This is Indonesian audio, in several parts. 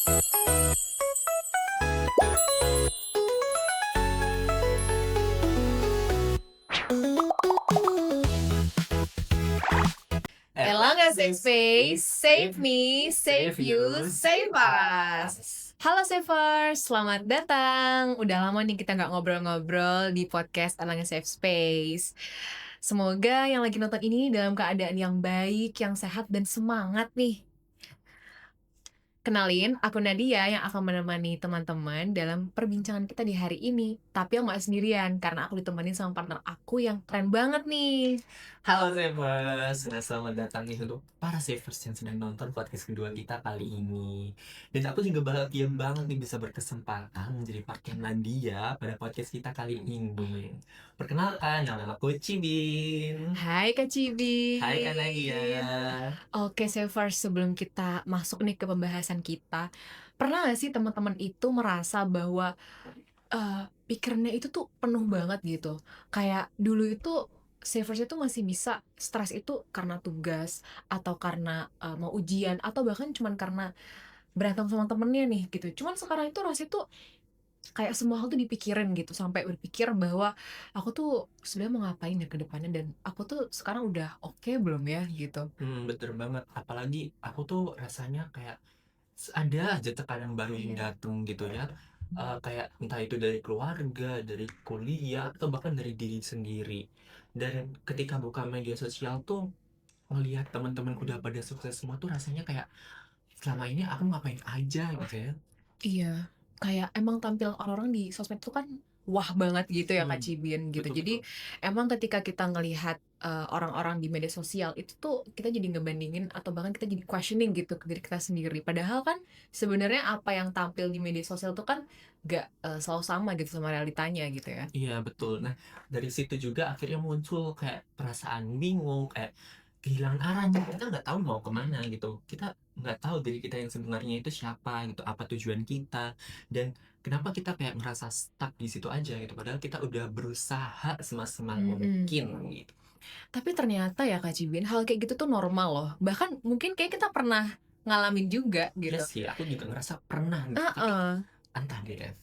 Elanga Safe Space, save me, save you, save us. Halo Savers, selamat datang. Udah lama nih kita gak ngobrol-ngobrol di podcast Elanga Safe Space. Semoga yang lagi nonton ini dalam keadaan yang baik, yang sehat, dan semangat nih. Kenalin, aku Nadia yang akan menemani teman-teman dalam perbincangan kita di hari ini. Tapi aku gak sendirian, karena aku ditemani sama partner aku yang keren banget nih. Halo Savers, selamat datang nih untuk para Savers yang sedang nonton podcast kedua kita kali ini. Dan aku juga bahagia banget nih bisa berkesempatan menjadi partner Nadia pada podcast kita kali ini. Perkenalkan, nama aku Cibin. Hai Kak Cibi. Hai Kak Nadia. Oke Savers, sebelum kita masuk nih ke pembahasan kita, pernah gak sih teman-teman itu merasa bahwa pikirannya itu tuh penuh banget gitu? Kayak dulu itu Savers itu masih bisa stres itu karena tugas, atau karena mau ujian, atau bahkan cuman karena berantem sama temennya nih gitu. Cuman sekarang itu rasanya tuh kayak semua hal tuh dipikirin gitu, sampai berpikir bahwa aku tuh sebenarnya mau ngapain ya ke depannya, dan aku tuh sekarang udah oke belum ya gitu. Betul banget. Apalagi aku tuh rasanya kayak ada aja tekanan baru yang datang gitu ya. Kayak entah itu dari keluarga, dari kuliah, atau bahkan dari diri sendiri. Dan ketika buka media sosial tuh ngelihat teman-teman udah pada sukses semua tuh rasanya kayak selama ini aku ngapain aja gitu ya. Iya, kayak emang tampilan orang-orang di sosmed itu kan wah banget gitu ya Kak Hmm, Cibin gitu. betul Jadi betul. emang ketika kita ngelihat orang-orang di media sosial itu tuh kita jadi ngebandingin, atau bahkan kita jadi questioning gitu ke diri kita sendiri. Padahal kan sebenarnya apa yang tampil di media sosial tuh kan gak selalu sama gitu sama realitanya gitu ya. Iya betul. Nah dari situ juga akhirnya muncul kayak perasaan bingung, kayak kehilangan arahnya. Kita nggak tahu mau kemana gitu. Kita nggak tahu diri kita yang sebenarnya itu siapa gitu, apa tujuan kita, dan kenapa kita kayak ngerasa stuck di situ aja gitu. Padahal kita udah berusaha semaksimal Mm-mm. mungkin gitu. Tapi ternyata ya Kak Cibin, hal kayak gitu tuh normal loh. Bahkan mungkin kayak kita pernah ngalamin juga Iya gitu. sih, aku juga ngerasa pernah nih, tapi Heeh. entah deh Dev.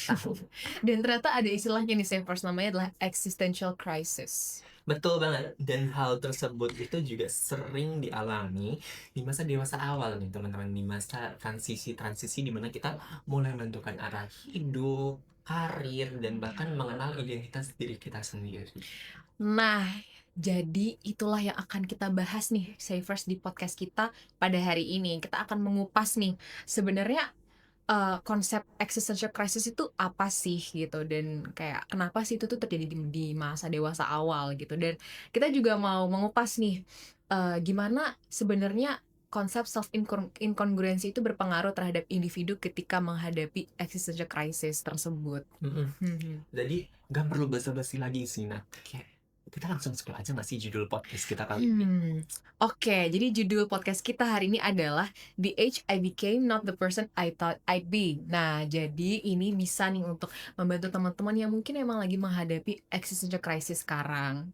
Tahu. Dan ternyata ada istilahnya nih Savers, namanya adalah existential crisis. Betul banget. Dan hal tersebut itu juga sering dialami di masa dewasa awal nih teman-teman. Di masa transisi di mana kita mulai menentukan arah hidup, karir, dan bahkan mengenal identitas diri kita sendiri. Nah, jadi itulah yang akan kita bahas nih Savers di podcast kita pada hari ini. Kita akan mengupas nih sebenarnya konsep existential crisis itu apa sih gitu, dan kayak kenapa sih itu tuh terjadi di masa dewasa awal gitu. Dan kita juga mau mengupas nih gimana sebenarnya konsep self incongruency itu berpengaruh terhadap individu ketika menghadapi existential crisis tersebut. Mm-mm. Jadi nggak perlu basa-basi lagi sih, nah kayak kita langsung scroll aja nggak sih judul podcast kita kali ini? Oke, jadi judul podcast kita hari ini adalah The Age I Became Not the Person I Thought I'd Be. Nah, jadi ini bisa nih untuk membantu teman-teman yang mungkin emang lagi menghadapi existential crisis sekarang.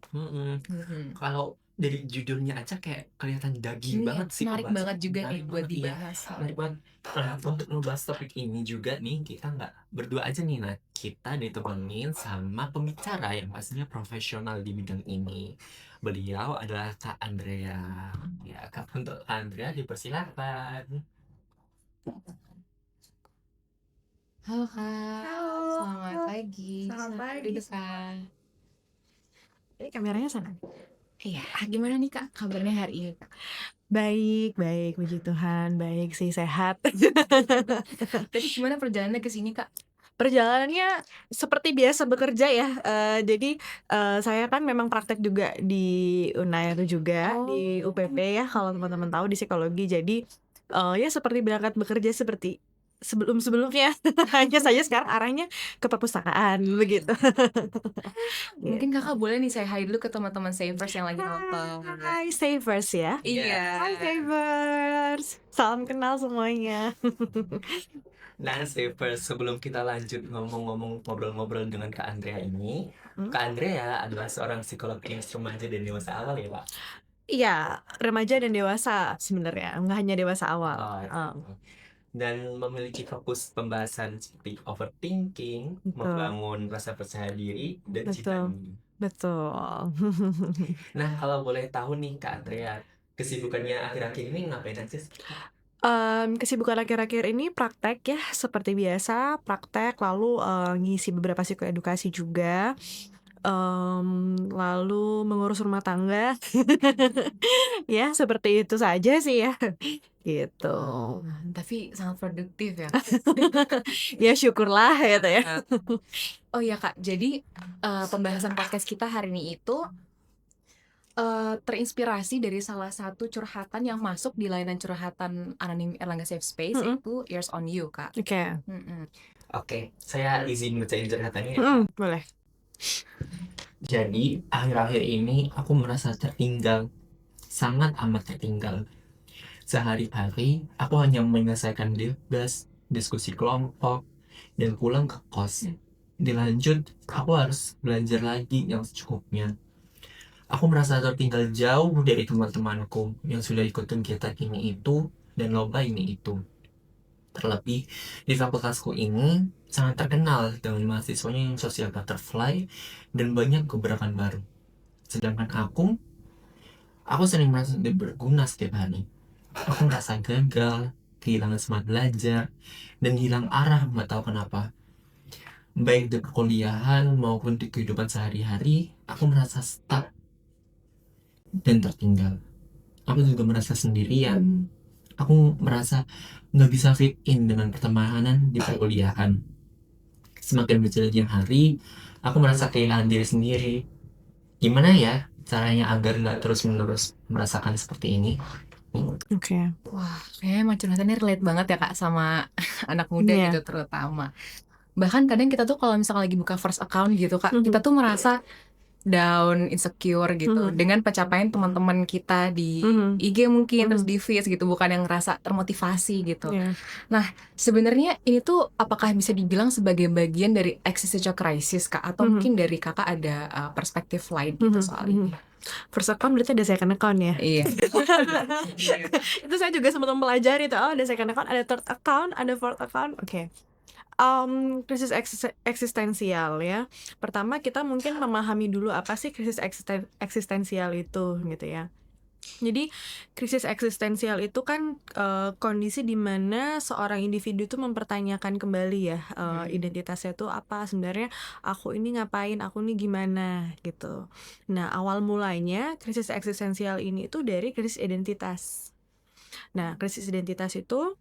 Kalau dari judulnya aja kayak kelihatan daging Ini banget sih menarik pembahasan. banget juga nih Menarik buat banget, iya. dibahas. Menarik banget. Nah, untuk ngebahas topik ini juga nih kita nggak berdua aja nih, nah kita ditemenin sama pembicara yang pastinya profesional di bidang ini. Beliau adalah Kak Andrea. Ya, Kak, untuk Kak Andrea dipersilakan. Halo Kak, Halo, selamat pagi. selamat pagi. Duduk Kak. Ini kameranya sana. Iya, gimana nih Kak kabarnya hari ini Kak? Baik, baik, puji Tuhan, baik sih, sehat. Tadi gimana perjalanannya ke sini Kak? Perjalanannya seperti biasa bekerja ya. Jadi saya kan memang praktek juga di Unair juga, di UPP ya, kalau teman-teman tahu di psikologi. Jadi ya seperti berangkat bekerja seperti sebelum-sebelumnya. Hanya saja sekarang arahnya ke perpustakaan begitu. Mungkin Kakak boleh nih saya hai dulu ke teman-teman Savers yang lagi nonton. Hai Savers ya. Iya. Hai Savers. Salam kenal semuanya. Nah, Savers, sebelum kita lanjut ngobrol-ngobrol dengan Kak Andrea ini, Kak Andrea adalah seorang psikolog klinis remaja dan dewasa awal ya, Pak? Iya, remaja dan dewasa sebenarnya, nggak hanya dewasa awal. Oh, dan memiliki fokus pembahasan seperti overthinking, Betul, membangun rasa percaya diri, dan cinta betul, diri. betul. Nah, kalau boleh tahu nih Kak Andrea, kesibukannya akhir-akhir ini ngapain aja sih? Kesibukan akhir-akhir ini praktek ya, seperti biasa praktek, lalu ngisi beberapa psikoedukasi juga, lalu mengurus rumah tangga, ya seperti itu saja sih ya, gitu. Tapi sangat produktif ya. Ya syukurlah gitu ya. Oh iya Kak, jadi pembahasan podcast kita hari ini itu terinspirasi dari salah satu curhatan yang masuk di layanan curhatan anonim Erlangga Safe Space, yaitu Years on You Kak. Oke. Oke, saya izin bacain curhatannya. Boleh. Jadi, akhir-akhir ini aku merasa tertinggal, sangat amat tertinggal. Sehari-hari, aku hanya menyelesaikan tugas, diskusi kelompok, dan pulang ke kos. Dilanjut, aku harus belajar lagi yang secukupnya. Aku merasa tertinggal jauh dari teman-temanku yang sudah ikut kegiatan ini itu dan lomba ini itu. Terlebih, di fakultasku ini sangat terkenal dengan mahasiswanya yang social butterfly dan banyak gebrakan baru. Sedangkan aku sering merasa tidak berguna setiap hari. Aku merasa gagal, kehilangan semangat belajar, dan hilang arah nggak tahu kenapa. Baik di perkuliahan maupun di kehidupan sehari-hari, aku merasa stuck dan tertinggal. Aku juga merasa sendirian. Aku merasa nggak bisa fit in dengan pertemanan di perkuliahan. Semakin berjalannya hari, aku merasa kehilangan diri sendiri. Gimana ya caranya agar nggak terus-menerus merasakan seperti ini? Oke. Wah, kayaknya emang curhatannya relate banget ya Kak sama anak muda Iya. gitu terutama. Bahkan kadang kita tuh kalau misalnya lagi buka first account gitu Kak, kita tuh merasa down, insecure gitu dengan pencapaian teman-teman kita di IG mungkin, terus di feed gitu, bukan yang ngerasa termotivasi gitu. Iya. Nah, sebenarnya ini tuh apakah bisa dibilang sebagai bagian dari existential crisis Kak? Atau mungkin dari Kakak ada perspektif lain gitu soal ini? First account berarti ada second account ya? Iya. Itu saya juga sempat mempelajari tuh, ada second account, ada third account, ada fourth account. Oke. Krisis eksistensial ya. Pertama kita mungkin memahami dulu apa sih krisis eksistensial itu gitu ya. Jadi krisis eksistensial itu kan kondisi di mana seorang individu itu mempertanyakan kembali ya identitasnya itu apa sebenarnya, aku ini ngapain, aku ini gimana gitu. Nah awal mulainya krisis eksistensial ini itu dari krisis identitas. Nah krisis identitas itu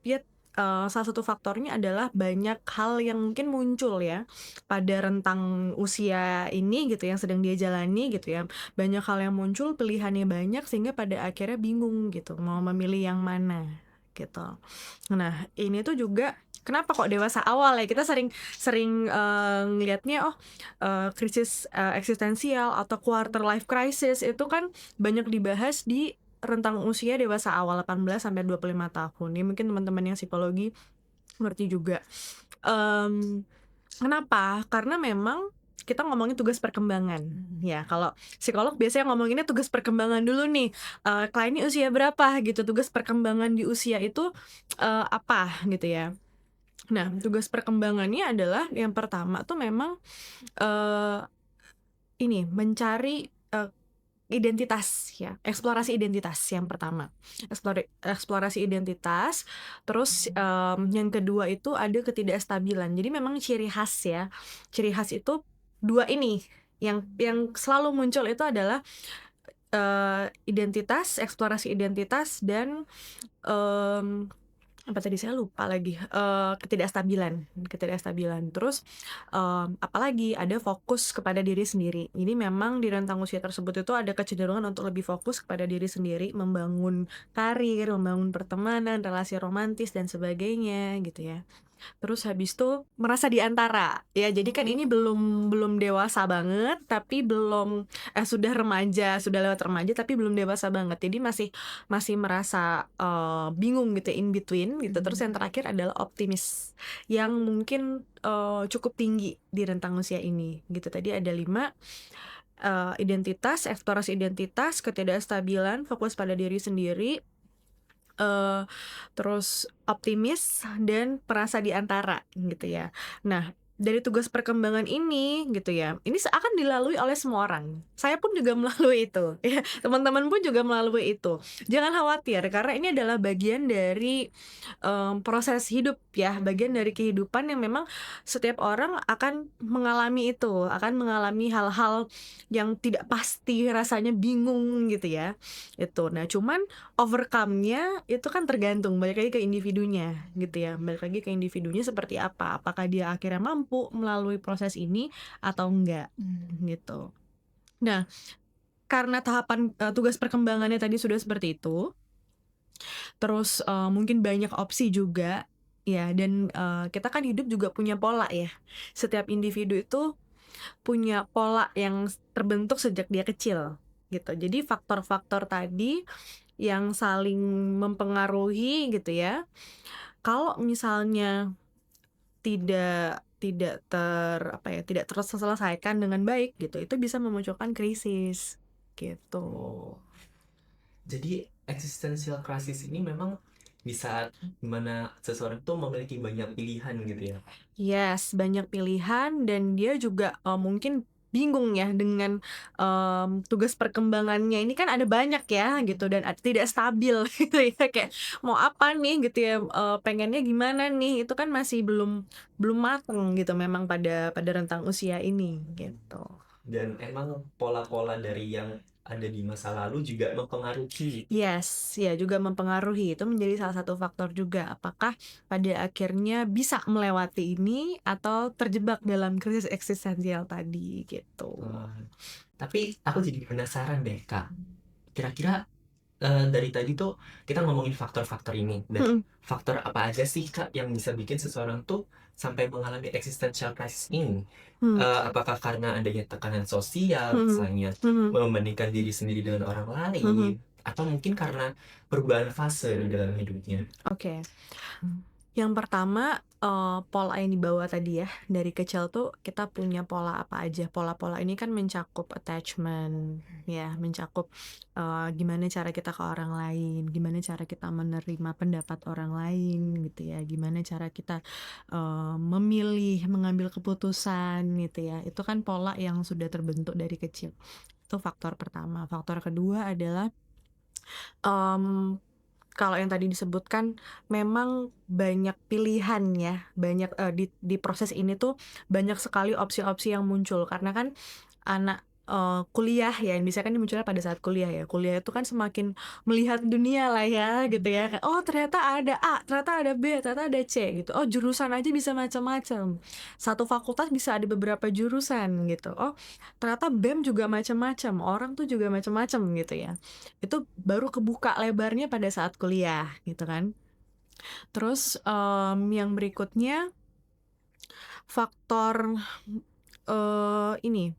ya salah satu faktornya adalah banyak hal yang mungkin muncul ya pada rentang usia ini gitu yang sedang dia jalani gitu ya. Banyak hal yang muncul, pilihannya banyak sehingga pada akhirnya bingung gitu mau memilih yang mana gitu. Nah, ini tuh juga kenapa kok dewasa awal ya kita sering ngelihatnya krisis eksistensial atau quarter life crisis itu kan banyak dibahas di rentang usia dewasa awal 18 sampai 25 tahun. Ini mungkin teman-teman yang psikologi ngerti juga. Kenapa? Karena memang kita ngomongin tugas perkembangan. Ya, kalau psikolog biasanya ngomonginnya tugas perkembangan dulu nih. Kliennya usia berapa gitu. Tugas perkembangan di usia itu apa gitu ya. Nah, tugas perkembangannya adalah yang pertama tuh memang ini mencari identitas ya, eksplorasi identitas yang pertama, eksplorasi identitas. Terus yang kedua itu ada ketidakstabilan. Jadi memang ciri khas ya, ciri khas itu dua ini yang selalu muncul itu adalah identitas, eksplorasi identitas dan apa tadi saya lupa lagi, ketidakstabilan. Terus apalagi ada fokus kepada diri sendiri. Jadi memang di rentang usia tersebut itu ada kecenderungan untuk lebih fokus kepada diri sendiri, membangun karir, membangun pertemanan, relasi romantis dan sebagainya gitu ya. Terus habis itu merasa di antara ya, jadi kan ini belum dewasa banget tapi belum sudah remaja, sudah lewat remaja tapi belum dewasa banget, jadi masih merasa bingung gitu, in between gitu. Terus yang terakhir adalah optimis yang mungkin cukup tinggi di rentang usia ini gitu. Tadi ada 5, identitas, eksplorasi identitas, ketidakstabilan, fokus pada diri sendiri, eee, terus optimis dan perasa di antara gitu ya. Nah, dari tugas perkembangan ini gitu ya, ini akan dilalui oleh semua orang. Saya pun juga melalui itu, ya, teman-teman pun juga melalui itu. Jangan khawatir karena ini adalah bagian dari, proses hidup ya, bagian dari kehidupan yang memang setiap orang akan mengalami itu, akan mengalami hal-hal yang tidak pasti, rasanya bingung gitu ya, itu. Nah, cuman overcome-nya itu kan tergantung, balik lagi ke individunya gitu ya, balik lagi ke individunya seperti apa, apakah dia akhirnya mampu melalui proses ini atau enggak, gitu. Nah, karena tahapan, tugas perkembangannya tadi sudah seperti itu, terus, mungkin banyak opsi juga ya dan, kita kan hidup juga punya pola ya. Setiap individu itu punya pola yang terbentuk sejak dia kecil gitu. Jadi faktor-faktor tadi yang saling mempengaruhi gitu ya, kalau misalnya tidak tidak terselesaikan dengan baik gitu, itu bisa memunculkan krisis gitu. Oh, jadi existential crisis ini memang di saat dimana seseorang tuh memiliki banyak pilihan gitu ya. Yes, banyak pilihan dan dia juga, mungkin bingung ya dengan, tugas perkembangannya ini kan ada banyak ya gitu dan tidak stabil gitu ya, kayak mau apa nih gitu ya, pengennya gimana nih, itu kan masih belum belum mateng gitu memang pada rentang usia ini gitu. Dan emang pola-pola dari yang ada di masa lalu juga mempengaruhi. Yes, ya juga mempengaruhi, itu menjadi salah satu faktor juga. Apakah pada akhirnya bisa melewati ini atau terjebak dalam krisis eksistensial tadi gitu. Tapi aku jadi penasaran deh, Kak. Kira-kira dari tadi tuh kita ngomongin faktor-faktor ini dan Mhm, faktor apa aja sih, Kak, yang bisa bikin seseorang tuh sampai mengalami existential crisis ini? mhm, Apakah karena adanya tekanan sosial, mhm, misalnya mhm, membandingkan diri sendiri dengan orang mhm, lain, atau mungkin karena perubahan fase di dalam hidupnya? oke. Yang pertama, pola yang dibawa tadi ya, dari kecil tuh kita punya pola apa aja. Pola-pola ini kan mencakup attachment, ya, mencakup, gimana cara kita ke orang lain, gimana cara kita menerima pendapat orang lain gitu ya, gimana cara kita, memilih, mengambil keputusan gitu ya. Itu kan pola yang sudah terbentuk dari kecil. Itu faktor pertama. Faktor kedua adalah, mmm kalau yang tadi disebutkan memang banyak pilihan ya, banyak, di proses ini tuh banyak sekali opsi-opsi yang muncul karena kan anak, kuliah ya, yang biasanya kan munculnya pada saat kuliah ya. Kuliah itu kan semakin melihat dunia lah ya gitu ya, kayak, oh ternyata ada A, ternyata ada B, ternyata ada C gitu. Oh jurusan aja bisa macam-macam. Satu fakultas bisa ada beberapa jurusan gitu. Oh ternyata BEM juga macam-macam, orang tuh juga macam-macam gitu ya. Itu baru kebuka lebarnya pada saat kuliah gitu kan. Terus, yang berikutnya faktor, ini,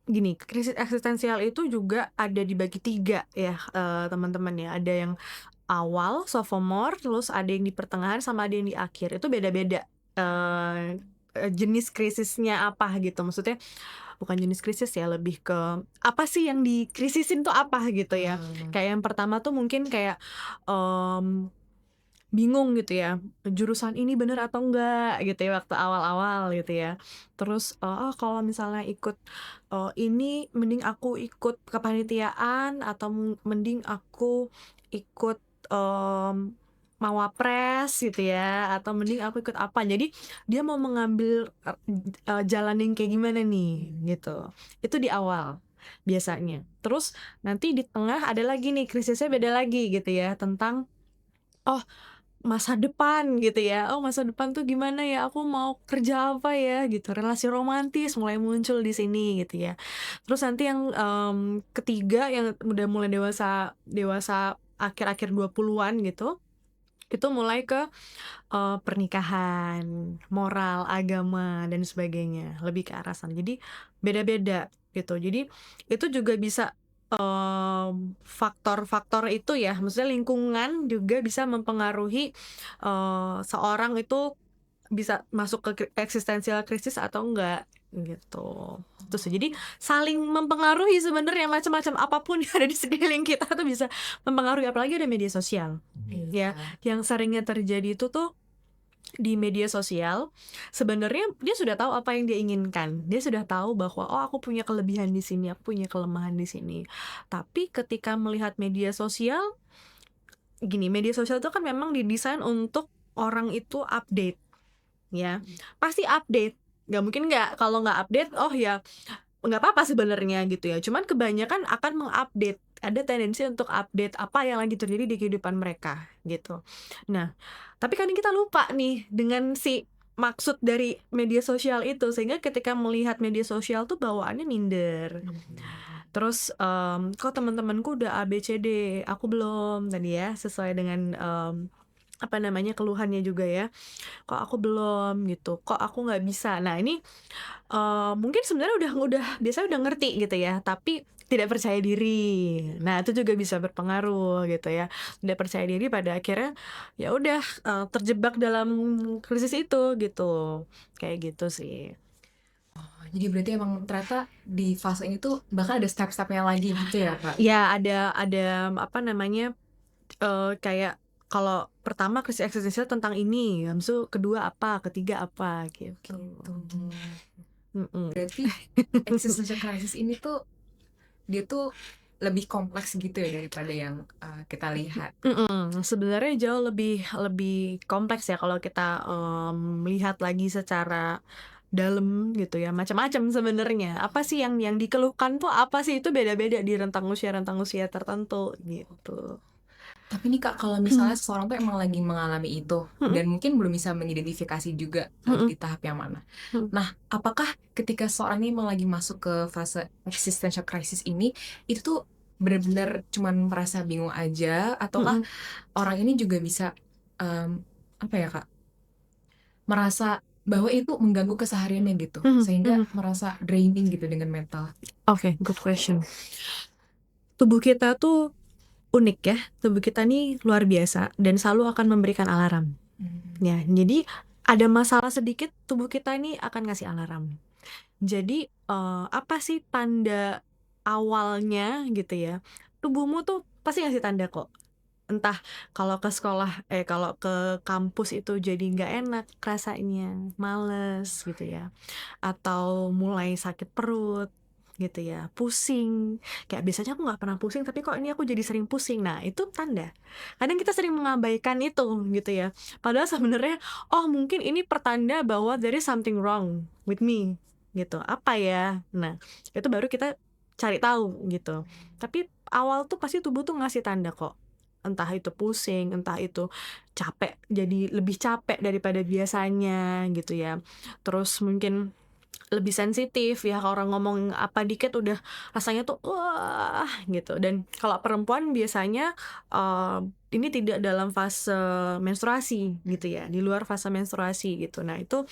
gini, krisis eksistensial itu juga ada dibagi 3 ya, teman-teman ya. Ada yang awal, sophomore, terus ada yang di pertengahan, sama ada yang di akhir. Itu beda-beda, eee jenis krisisnya apa gitu. Maksudnya bukan jenis krisis ya, lebih ke apa sih yang dikrisisin tuh apa gitu ya. Kayak yang pertama tuh mungkin kayak, mmm bingung gitu ya, jurusan ini bener atau enggak gitu ya waktu awal-awal gitu ya. Terus, kalau misalnya ikut, ini mending aku ikut kepanitiaan atau mending aku ikut, mawapres gitu ya, atau mending aku ikut apa. Jadi dia mau mengambil, jalan yang kayak gimana nih gitu. Itu di awal biasanya. Terus nanti di tengah ada lagi nih krisisnya beda lagi gitu ya, tentang, oh masa depan gitu ya, oh masa depan tuh gimana ya, aku mau kerja apa ya gitu, relasi romantis mulai muncul di sini gitu ya. Terus nanti yang, ketiga yang udah mulai dewasa dewasa akhir-akhir 20-an gitu, itu mulai ke, pernikahan, moral, agama, dan sebagainya, lebih ke arah sana. Jadi beda-beda gitu. Jadi itu juga bisa, faktor-faktor itu ya, maksudnya lingkungan juga bisa mempengaruhi, seorang itu bisa masuk ke eksistensial krisis atau enggak, gitu. Terus jadi saling mempengaruhi sebenarnya, macam-macam apapun yang ada di sekeliling kita tuh bisa mempengaruhi, apalagi ada media sosial. Ya, yang seringnya terjadi itu tuh di media sosial sebenarnya dia sudah tahu apa yang dia inginkan. Dia sudah tahu bahwa oh aku punya kelebihan di sini, aku punya kelemahan di sini. Tapi ketika melihat media sosial, gini, media sosial itu kan memang didesain untuk orang itu update, ya. Pasti update. Nggak mungkin nggak, kalau nggak update, oh ya nggak apa-apa sebenarnya gitu ya. Cuman kebanyakan akan mengupdate. Ada tendensi untuk update apa yang lagi terjadi di kehidupan mereka gitu. Nah, tapi kadang kita lupa nih dengan si maksud dari media sosial itu, sehingga ketika melihat media sosial tuh bawaannya minder. Terus kok teman-temanku udah A B C D, aku belum, tadi ya sesuai dengan apa namanya, keluhannya juga ya. Kok aku belum gitu, kok aku nggak bisa. Nah ini mungkin sebenarnya udah biasanya udah ngerti gitu ya, tapi tidak percaya diri. Nah itu juga bisa berpengaruh gitu ya. Tidak percaya diri, pada akhirnya ya udah terjebak dalam krisis itu gitu. Kayak gitu sih. Jadi berarti emang ternyata di fase ini tuh bahkan ada step-stepnya lagi gitu ya, Kak? Ya ada apa namanya, kayak kalau pertama krisis eksistensial tentang ini, habis itu kedua apa, ketiga apa gitu. Gitu. Mm-mm. Berarti existential crisis ini tuh dia tuh lebih kompleks gitu ya daripada yang kita lihat. Sebenarnya jauh lebih kompleks ya kalau kita melihat lagi secara dalam gitu ya, macam-macam sebenarnya. Apa sih yang dikeluhkan tuh, apa sih, itu beda-beda di rentang usia tertentu gitu. Tapi nih Kak, kalau misalnya seseorang tuh emang lagi mengalami itu dan mungkin belum bisa mengidentifikasi juga lagi di tahap yang mana. Nah, apakah ketika seseorang ini emang lagi masuk ke fase existential crisis ini, itu tuh benar-benar cuman merasa bingung aja, ataukah orang ini juga bisa apa ya Kak, merasa bahwa itu mengganggu kesehariannya gitu, sehingga merasa draining gitu dengan mental. Oke, good question. Tubuh kita tuh unik ya, tubuh kita nih luar biasa dan selalu akan memberikan alarm. Ya, jadi ada masalah sedikit, tubuh kita ini akan ngasih alarm. Jadi apa sih tanda awalnya gitu ya? Tubuhmu tuh pasti ngasih tanda kok. Entah kalau ke sekolah, kalau ke kampus itu jadi nggak enak rasanya, males gitu ya, atau mulai sakit perut gitu ya, pusing. Kayak biasanya aku nggak pernah pusing, tapi kok ini aku jadi sering pusing. Nah itu tanda. Kadang kita sering mengabaikan itu gitu ya. Padahal sebenarnya, oh mungkin ini pertanda bahwa there is something wrong with me gitu. Apa ya? Nah itu baru kita cari tahu gitu. Tapi awal tuh pasti tubuh tuh ngasih tanda kok. Entah itu pusing, entah itu capek, jadi lebih capek daripada biasanya gitu ya. Terus mungkin lebih sensitif ya, kalau orang ngomong apa dikit udah rasanya tuh wah gitu. Dan kalau perempuan biasanya ini tidak dalam fase menstruasi gitu ya, di luar fase menstruasi gitu. Nah itu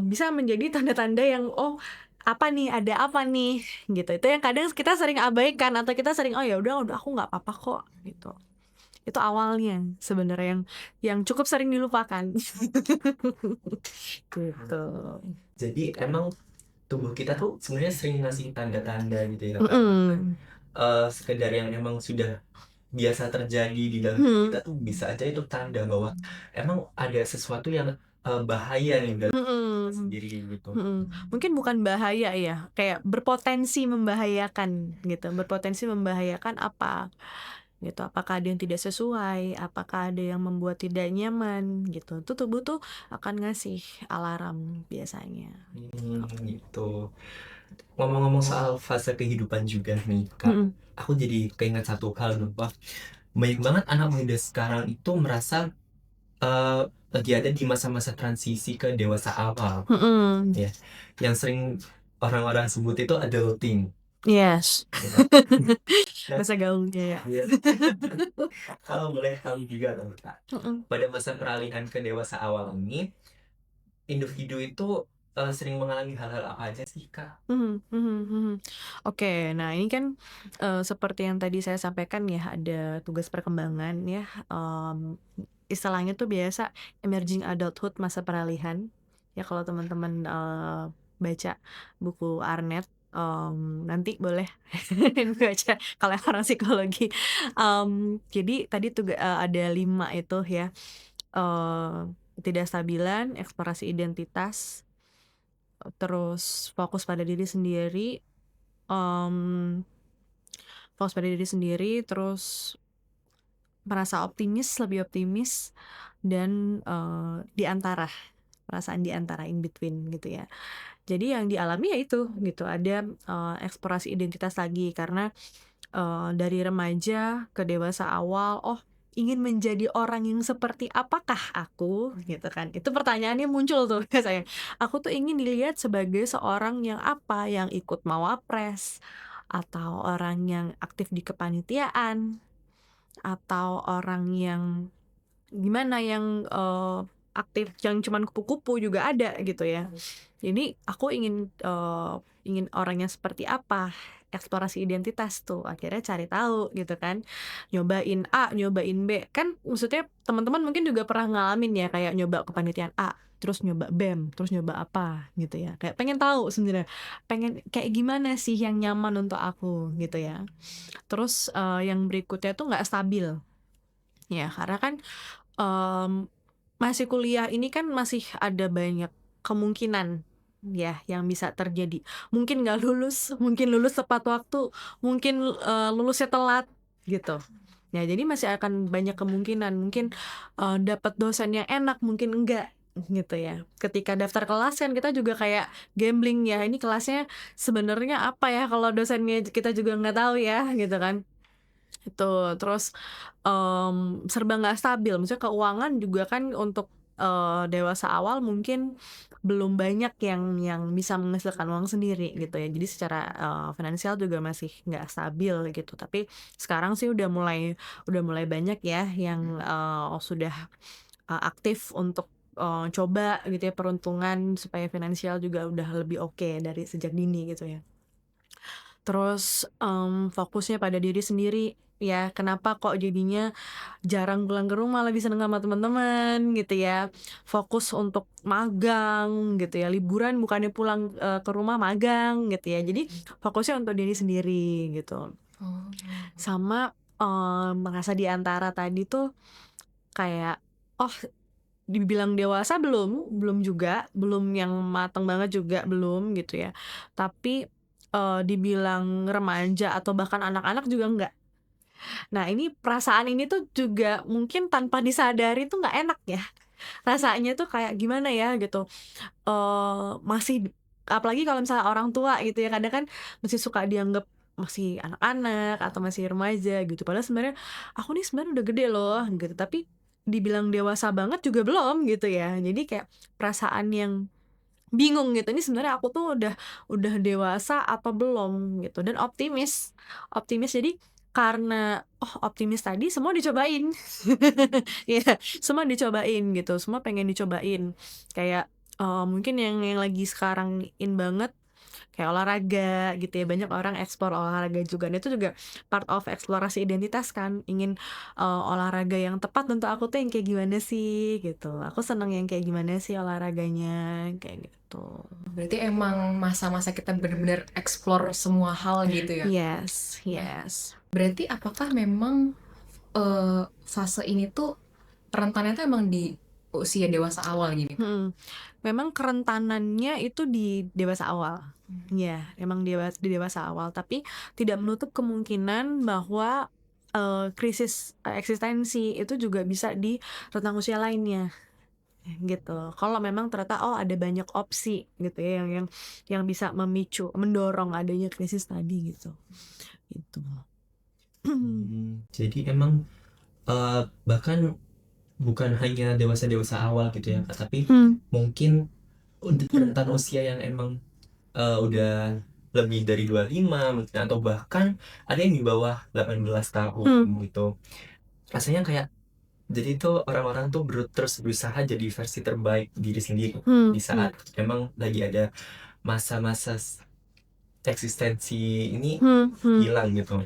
bisa menjadi tanda-tanda yang oh apa nih, ada apa nih gitu. Itu yang kadang kita sering abaikan, atau kita sering oh ya udah aku nggak apa-apa kok gitu. Itu awalnya sebenarnya yang cukup sering dilupakan. Gitu. Jadi emang tubuh kita tuh sebenarnya sering ngasih tanda-tanda gitu ya. Sekedar yang emang sudah biasa terjadi di dalam kita tuh bisa aja itu tanda bahwa emang ada sesuatu yang bahaya nih dalam kita sendiri gitu. Mungkin bukan bahaya ya, kayak berpotensi membahayakan gitu. Berpotensi membahayakan apa gitu, apakah ada yang tidak sesuai, apakah ada yang membuat tidak nyaman gitu. Itu tubuh tuh akan ngasih alarm biasanya. Gitu. Ngomong-ngomong soal fase kehidupan juga nih Kak, aku jadi keinget satu hal bahwa banyak banget anak muda sekarang itu merasa lagi ada di masa-masa transisi ke dewasa awal, ya, yang sering orang-orang sebut itu adulting. Yes. Dan Bahasa gaulnya ya. kalau boleh tahu juga dong Kak, pada masa peralihan ke dewasa awal ini, individu itu sering mengalami hal-hal apa aja sih Kak? Oke, nah ini kan seperti yang tadi saya sampaikan ya, ada tugas perkembangan ya, istilahnya tuh biasa emerging adulthood, masa peralihan ya. Kalau teman-teman baca buku Arnett, nanti boleh baca kalau yang orang psikologi. Jadi tadi tuh ada 5 itu ya, ketidakstabilan, eksplorasi identitas, terus fokus pada diri sendiri, mmm, fokus pada diri sendiri, terus merasa lebih optimis, dan di antara, perasaan di antara, in between gitu ya. Jadi yang dialami ya itu gitu, ada eksplorasi identitas lagi karena dari remaja ke dewasa awal, oh ingin menjadi orang yang seperti apakah aku gitu kan. Itu pertanyaannya muncul tuh ke saya. Aku tuh ingin dilihat sebagai seorang yang apa, yang ikut mawapres, atau orang yang aktif di kepanitiaan, atau orang yang gimana, yang aktif yang cuman kupu-kupu juga ada gitu ya. Jadi aku ingin orang yang seperti apa, eksplorasi identitas tuh, akhirnya cari tahu gitu kan. Nyobain A, nyobain B. Kan maksudnya teman-teman mungkin juga pernah ngalamin ya, kayak nyoba kepanitiaan A, terus nyoba BEM, terus nyoba apa gitu ya. Kayak pengen tahu sebenarnya, pengen kayak gimana sih yang nyaman untuk aku gitu ya. Terus yang berikutnya tuh nggak stabil. Ya, karena kan masih kuliah ini kan masih ada banyak kemungkinan ya yang bisa terjadi. Mungkin nggak lulus, mungkin lulus tepat waktu, mungkin lulusnya telat gitu. Ya, jadi masih akan banyak kemungkinan. Mungkin dapat dosen yang enak, mungkin enggak gitu ya. Ketika daftar kelas kan kita juga kayak gambling ya. Ini kelasnya sebenarnya apa ya, kalau dosennya kita juga nggak tahu ya gitu kan. Itu terus serba nggak stabil, maksudnya keuangan juga kan untuk dewasa awal mungkin belum banyak yang bisa menghasilkan uang sendiri gitu ya. Jadi secara finansial juga masih nggak stabil gitu. Tapi sekarang sih udah mulai banyak ya yang sudah aktif untuk coba gitu ya, peruntungan supaya finansial juga udah lebih oke dari sejak dini gitu ya. Terus fokusnya pada diri sendiri ya, kenapa kok jadinya jarang pulang ke rumah, lebih seneng sama teman-teman gitu ya. Fokus untuk magang gitu ya, liburan bukannya pulang ke rumah, magang gitu ya. Jadi fokusnya untuk diri sendiri gitu. Oh. Sama merasa di antara tadi tuh kayak, oh dibilang dewasa belum juga, belum yang matang banget juga belum gitu ya. Tapi dibilang remaja atau bahkan anak-anak juga enggak. Nah, ini perasaan ini tuh juga mungkin tanpa disadari tuh nggak enak ya. Rasanya tuh kayak gimana ya gitu. Masih, apalagi kalau misalnya orang tua gitu ya, kadang kan masih suka dianggap masih anak-anak atau masih remaja gitu. Padahal sebenarnya aku nih sebenarnya udah gede loh gitu. Tapi dibilang dewasa banget juga belum gitu ya. Jadi kayak perasaan yang bingung gitu, ini sebenarnya aku tuh udah dewasa atau belum gitu, dan optimis jadi karena optimis tadi semua dicobain. Ya, semua dicobain gitu, semua pengen dicobain. Kayak mungkin yang lagi sekarang in banget kayak olahraga gitu ya, banyak orang explore olahraga juga. Dan itu juga part of eksplorasi identitas kan, ingin olahraga yang tepat untuk aku tuh yang kayak gimana sih gitu, aku seneng yang kayak gimana sih olahraganya, kayak gitu. Berarti emang masa-masa kita benar-benar explore semua hal gitu ya? Yes. Berarti apakah memang fase ini tuh rentannya tuh emang di usia dewasa awal gitu? Memang kerentanannya itu di dewasa awal. Ya, emang di dewasa awal, tapi tidak menutup kemungkinan bahwa krisis eksistensi itu juga bisa di rentang usia lainnya gitu. Kalau memang ternyata ada banyak opsi gitu ya yang bisa mendorong adanya krisis tadi gitu. Gitu. Jadi emang bahkan bukan hanya dewasa awal gitu ya Kak, tapi mungkin rentan usia yang emang udah lebih dari 25 mungkin, atau bahkan ada yang di bawah 18 tahun gitu. Rasanya kayak jadi itu orang-orang tuh terus berusaha jadi versi terbaik diri sendiri di saat emang lagi ada masa-masa eksistensi ini hilang gitu.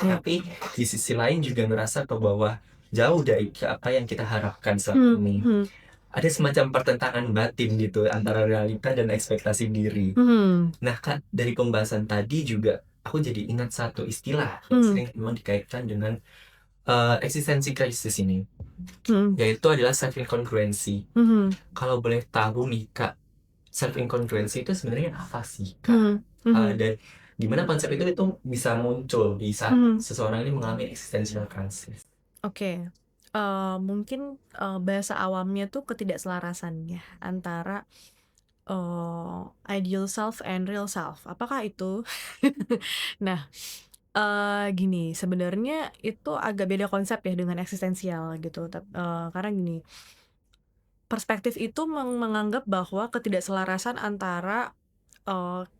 Tapi di sisi lain juga ngerasa ke bawah jauh dari apa yang kita harapkan selama ini. ada semacam pertentangan batin gitu antara realita dan ekspektasi diri. Nah Kak, dari pembahasan tadi juga aku jadi ingat satu istilah yang sering memang dikaitkan dengan eksistensi krisis ini, yaitu adalah self incongruency. Kalau boleh tahu nih Kak, self incongruency itu sebenarnya apa sih Kak? Dan gimana konsep itu bisa muncul di saat seseorang ini mengalami existential crisis? Oke, mungkin bahasa awamnya tuh ketidakselarasan ya antara ideal self and real self. Apakah itu? Nah, gini, sebenarnya itu agak beda konsep ya dengan eksistensial gitu. Karena gini, perspektif itu menganggap bahwa ketidakselarasan antara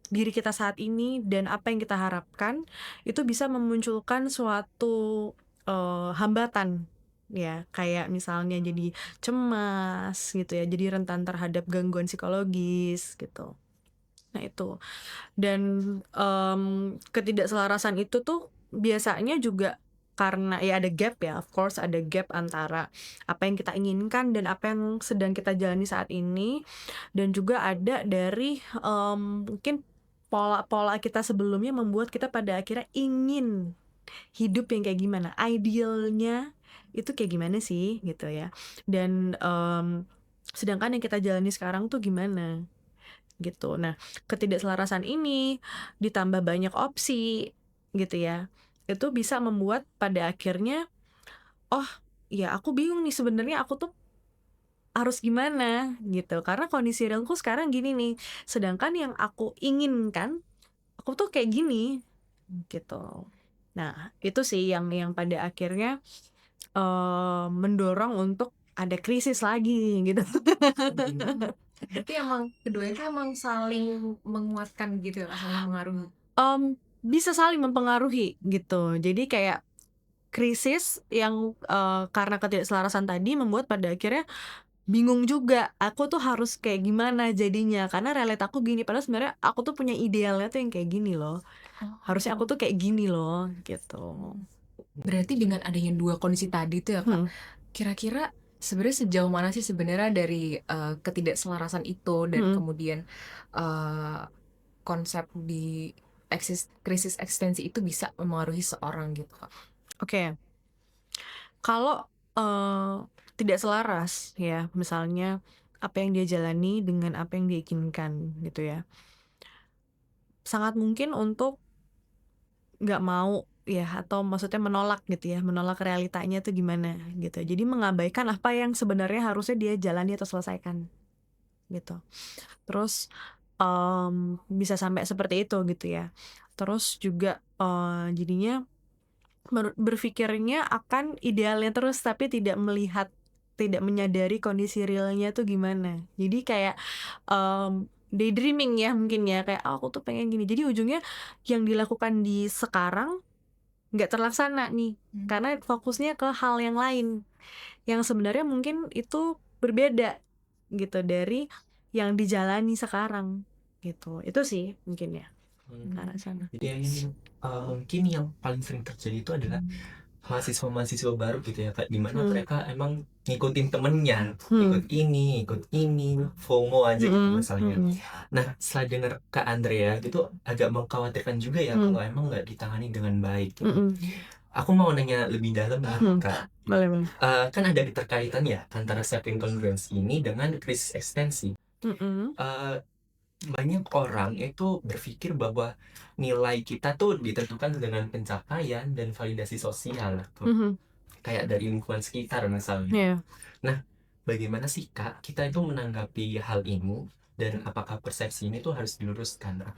diri kita saat ini dan apa yang kita harapkan itu bisa memunculkan suatu hambatan ya, kayak misalnya jadi cemas gitu ya, jadi rentan terhadap gangguan psikologis gitu. Nah itu. Dan ketidakselarasan itu tuh biasanya juga karena ya ada gap ya, of course ada gap antara apa yang kita inginkan dan apa yang sedang kita jalani saat ini, dan juga ada dari mungkin pola-pola kita sebelumnya membuat kita pada akhirnya ingin hidup yang kayak gimana, idealnya itu kayak gimana sih gitu ya. Dan sedangkan yang kita jalani sekarang tuh gimana gitu. Nah, ketidakselarasan ini ditambah banyak opsi gitu ya, itu bisa membuat pada akhirnya, oh ya aku bingung nih sebenarnya aku tuh harus gimana gitu, karena kondisi realku sekarang gini nih, sedangkan yang aku inginkan aku tuh kayak gini gitu. Nah itu sih yang pada akhirnya mendorong untuk ada krisis lagi gitu. Berarti emang kedua itu emang saling menguatkan gitu ya, saling mengaruhi. Bisa saling mempengaruhi gitu. Jadi kayak krisis yang karena ketidakselarasan tadi membuat pada akhirnya bingung juga, aku tuh harus kayak gimana jadinya, karena realita aku gini, padahal sebenarnya aku tuh punya idealnya tuh yang kayak gini loh, harusnya aku tuh kayak gini loh gitu. Berarti dengan adanya dua kondisi tadi tuh ya Kak, kira-kira sebenarnya sejauh mana sih sebenarnya dari ketidakselarasan itu dan kemudian konsep di krisis eksistensi itu bisa mempengaruhi seorang gitu Kak? Oke. Kalau tidak selaras ya, misalnya apa yang dia jalani dengan apa yang dia inginkan gitu ya, sangat mungkin untuk nggak mau ya, atau maksudnya menolak gitu ya, menolak realitanya tuh gimana gitu. Jadi mengabaikan apa yang sebenarnya harusnya dia jalani atau selesaikan gitu. Terus bisa sampai seperti itu gitu ya. Terus juga jadinya berpikirnya akan idealnya terus, tapi tidak menyadari kondisi realnya tuh gimana. Jadi kayak daydreaming ya mungkin ya, kayak aku tuh pengen gini. Jadi ujungnya yang dilakukan di sekarang nggak terlaksana nih, karena fokusnya ke hal yang lain yang sebenarnya mungkin itu berbeda gitu dari yang dijalani sekarang gitu. Itu sih mungkin ya ke arah sana. Jadi yang ini mungkin yang paling sering terjadi itu adalah mahasiswa-mahasiswa baru gitu ya Kak, dimana mereka emang ngikutin temennya, ikut ini, FOMO aja gitu misalnya. Nah setelah dengar Kak Andrea gitu agak mengkhawatirkan juga ya kalau emang nggak ditangani dengan baik gitu. Aku mau nanya lebih dalam nih Kak. Boleh. Kan ada keterkaitan ya antara self incongruence ini dengan krisis eksistensi. Banyak orang itu berpikir bahwa nilai kita tuh ditentukan dengan pencapaian dan validasi sosial tuh. Kayak dari lingkungan sekitar misalnya. Iya. Nah, bagaimana sih Kak kita itu menanggapi hal ini dan apakah persepsi ini tuh harus diluruskan?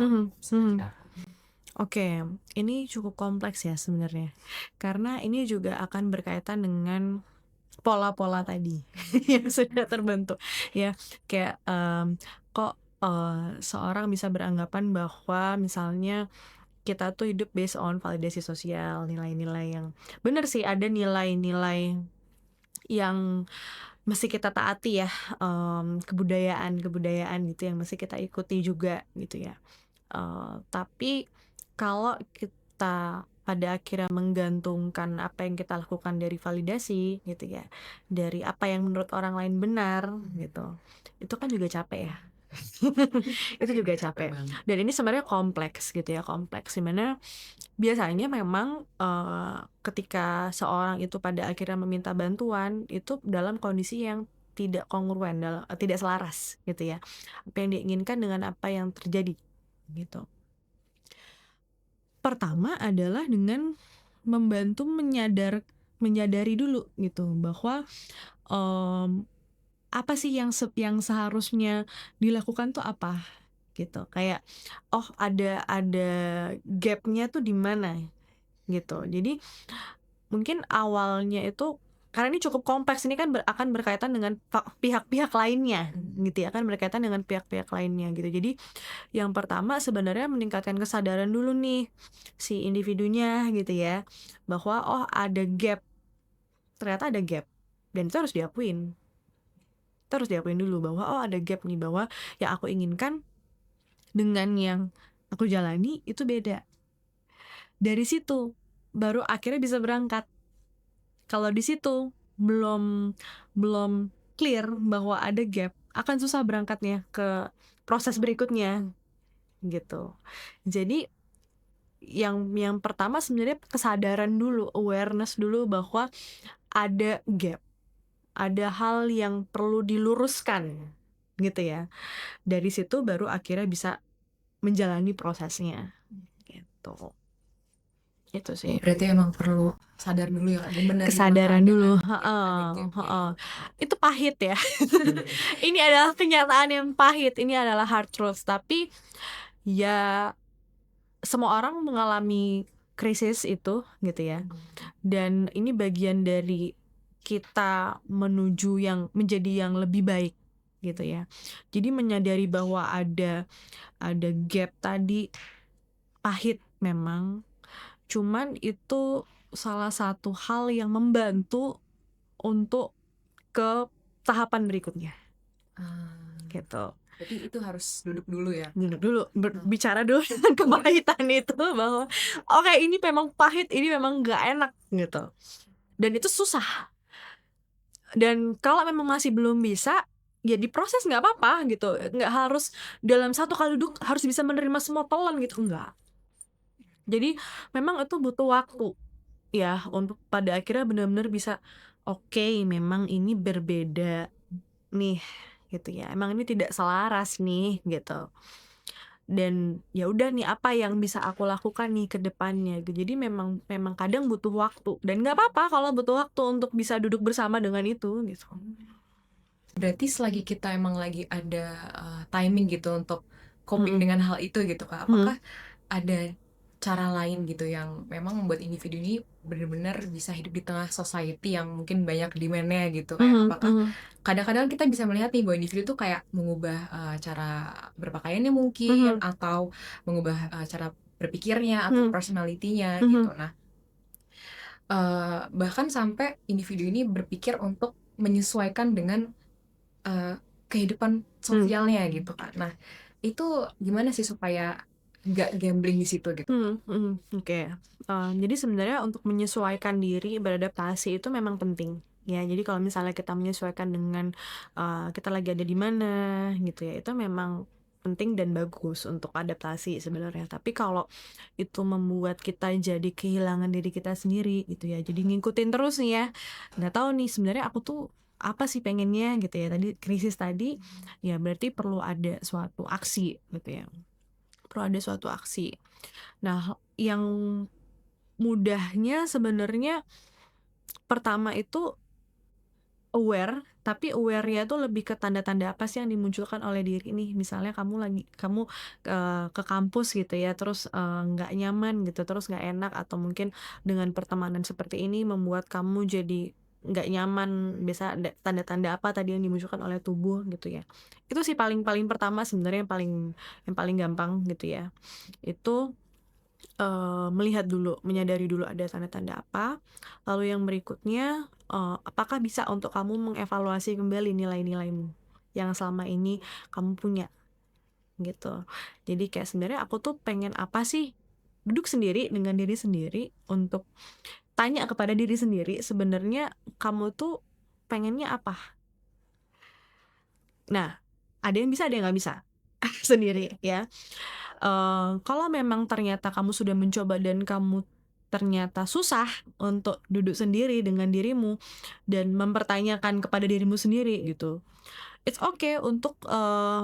Oke, ini cukup kompleks ya sebenarnya, karena ini juga akan berkaitan dengan pola-pola tadi yang sudah terbentuk ya, kayak kok seorang bisa beranggapan bahwa misalnya kita tuh hidup based on validasi sosial, nilai-nilai yang benar sih, ada nilai-nilai yang mesti kita taati ya, kebudayaan gitu yang mesti kita ikuti juga gitu ya. Tapi kalau kita pada akhirnya menggantungkan apa yang kita lakukan dari validasi gitu ya, dari apa yang menurut orang lain benar gitu, itu kan juga capek ya. Itu juga capek. banget. Dan ini sebenarnya kompleks gitu ya, kompleks dimana biasanya memang ketika seorang itu pada akhirnya meminta bantuan itu dalam kondisi yang tidak kongruen, tidak selaras gitu ya, apa yang diinginkan dengan apa yang terjadi gitu. Pertama adalah dengan membantu menyadari dulu gitu bahwa apa sih yang seharusnya dilakukan tuh apa gitu, kayak oh ada gapnya tuh di mana gitu. Jadi mungkin awalnya itu karena ini cukup kompleks, ini kan akan berkaitan dengan pihak-pihak lainnya gitu ya, akan berkaitan dengan pihak-pihak lainnya gitu. Jadi yang pertama sebenarnya meningkatkan kesadaran dulu nih si individunya gitu ya, bahwa oh ada gap, ternyata ada gap, dan itu harus diakuin. Itu harus diakuin dulu bahwa oh ada gap nih, bahwa yang aku inginkan dengan yang aku jalani itu beda. Dari situ baru akhirnya bisa berangkat. Kalau di situ belum clear bahwa ada gap, akan susah berangkatnya ke proses berikutnya gitu. Jadi yang pertama sebenarnya kesadaran dulu, awareness dulu bahwa ada gap, ada hal yang perlu diluruskan gitu ya. Dari situ baru akhirnya bisa menjalani prosesnya gitu. Itu sih. Berarti emang perlu sadar dulu ya, Kak, dan menerima Kesadaran dulu, keadaan ada heeh, gapnya heeh. gitu. Itu pahit ya. Ini adalah kenyataan yang pahit, ini adalah hard truth, tapi ya semua orang mengalami krisis itu gitu ya. Dan ini bagian dari kita menuju menjadi yang lebih baik gitu ya. Jadi menyadari bahwa ada gap tadi pahit memang, cuman itu salah satu hal yang membantu untuk ke tahapan berikutnya gitu. Berarti itu harus duduk dulu ya. Duduk dulu, bicara dulu dengan kepahitan itu, bahwa oke, ini memang pahit, ini memang nggak enak gitu, dan itu susah. Dan kalau memang masih belum bisa, ya diproses, nggak apa-apa gitu, nggak harus dalam satu kali duduk harus bisa menerima semua telan gitu, enggak. Jadi memang itu butuh waktu ya untuk pada akhirnya benar-benar bisa oke, memang ini berbeda nih gitu ya, emang ini tidak selaras nih gitu, dan ya udah nih apa yang bisa aku lakukan nih ke depannya gitu. Jadi memang kadang butuh waktu, dan nggak apa-apa kalau butuh waktu untuk bisa duduk bersama dengan itu gitu. Berarti selagi kita emang lagi ada timing gitu untuk coping Mm-mm. dengan hal itu gitu, Kak. Apakah ada cara lain gitu yang memang membuat individu ini benar-benar bisa hidup di tengah society yang mungkin banyak demand-nya gitu? Kayak apakah kadang-kadang kita bisa melihat nih bahwa individu tuh kayak mengubah cara berpakaiannya mungkin, atau mengubah cara berpikirnya atau personality-nya gitu. Nah, bahkan sampai individu ini berpikir untuk menyesuaikan dengan kehidupan sosialnya gitu kan. Nah, itu gimana sih supaya nggak gambling di situ gitu? Oke. Jadi sebenarnya untuk menyesuaikan diri, beradaptasi itu memang penting ya. Jadi kalau misalnya kita menyesuaikan dengan kita lagi ada di mana gitu ya, itu memang penting dan bagus untuk adaptasi sebenarnya. Tapi kalau itu membuat kita jadi kehilangan diri kita sendiri gitu ya, jadi ngikutin terus nih ya, nggak tahu nih sebenarnya aku tuh apa sih pengennya gitu ya, tadi krisis tadi, ya berarti perlu ada suatu aksi gitu ya, perlu ada suatu aksi. Nah, yang mudahnya sebenarnya pertama itu aware, tapi aware-nya tuh lebih ke tanda-tanda apa sih yang dimunculkan oleh diri nih. Misalnya kamu ke kampus gitu ya, terus nggak nyaman gitu, terus nggak enak, atau mungkin dengan pertemanan seperti ini membuat kamu jadi nggak nyaman. Biasa tanda-tanda apa tadi yang dimunculkan oleh tubuh gitu ya. Itu sih paling pertama sebenarnya, yang paling gampang gitu ya. Itu melihat dulu, menyadari dulu ada tanda-tanda apa. Lalu yang berikutnya, apakah bisa untuk kamu mengevaluasi kembali nilai-nilaimu yang selama ini kamu punya gitu. Jadi kayak sebenarnya aku tuh pengen apa sih duduk sendiri dengan diri sendiri untuk tanya kepada diri sendiri, sebenarnya kamu tuh pengennya apa? Nah, ada yang bisa, ada yang nggak bisa sendiri ya. Kalau memang ternyata kamu sudah mencoba dan kamu ternyata susah untuk duduk sendiri dengan dirimu dan mempertanyakan kepada dirimu sendiri gitu, it's okay untuk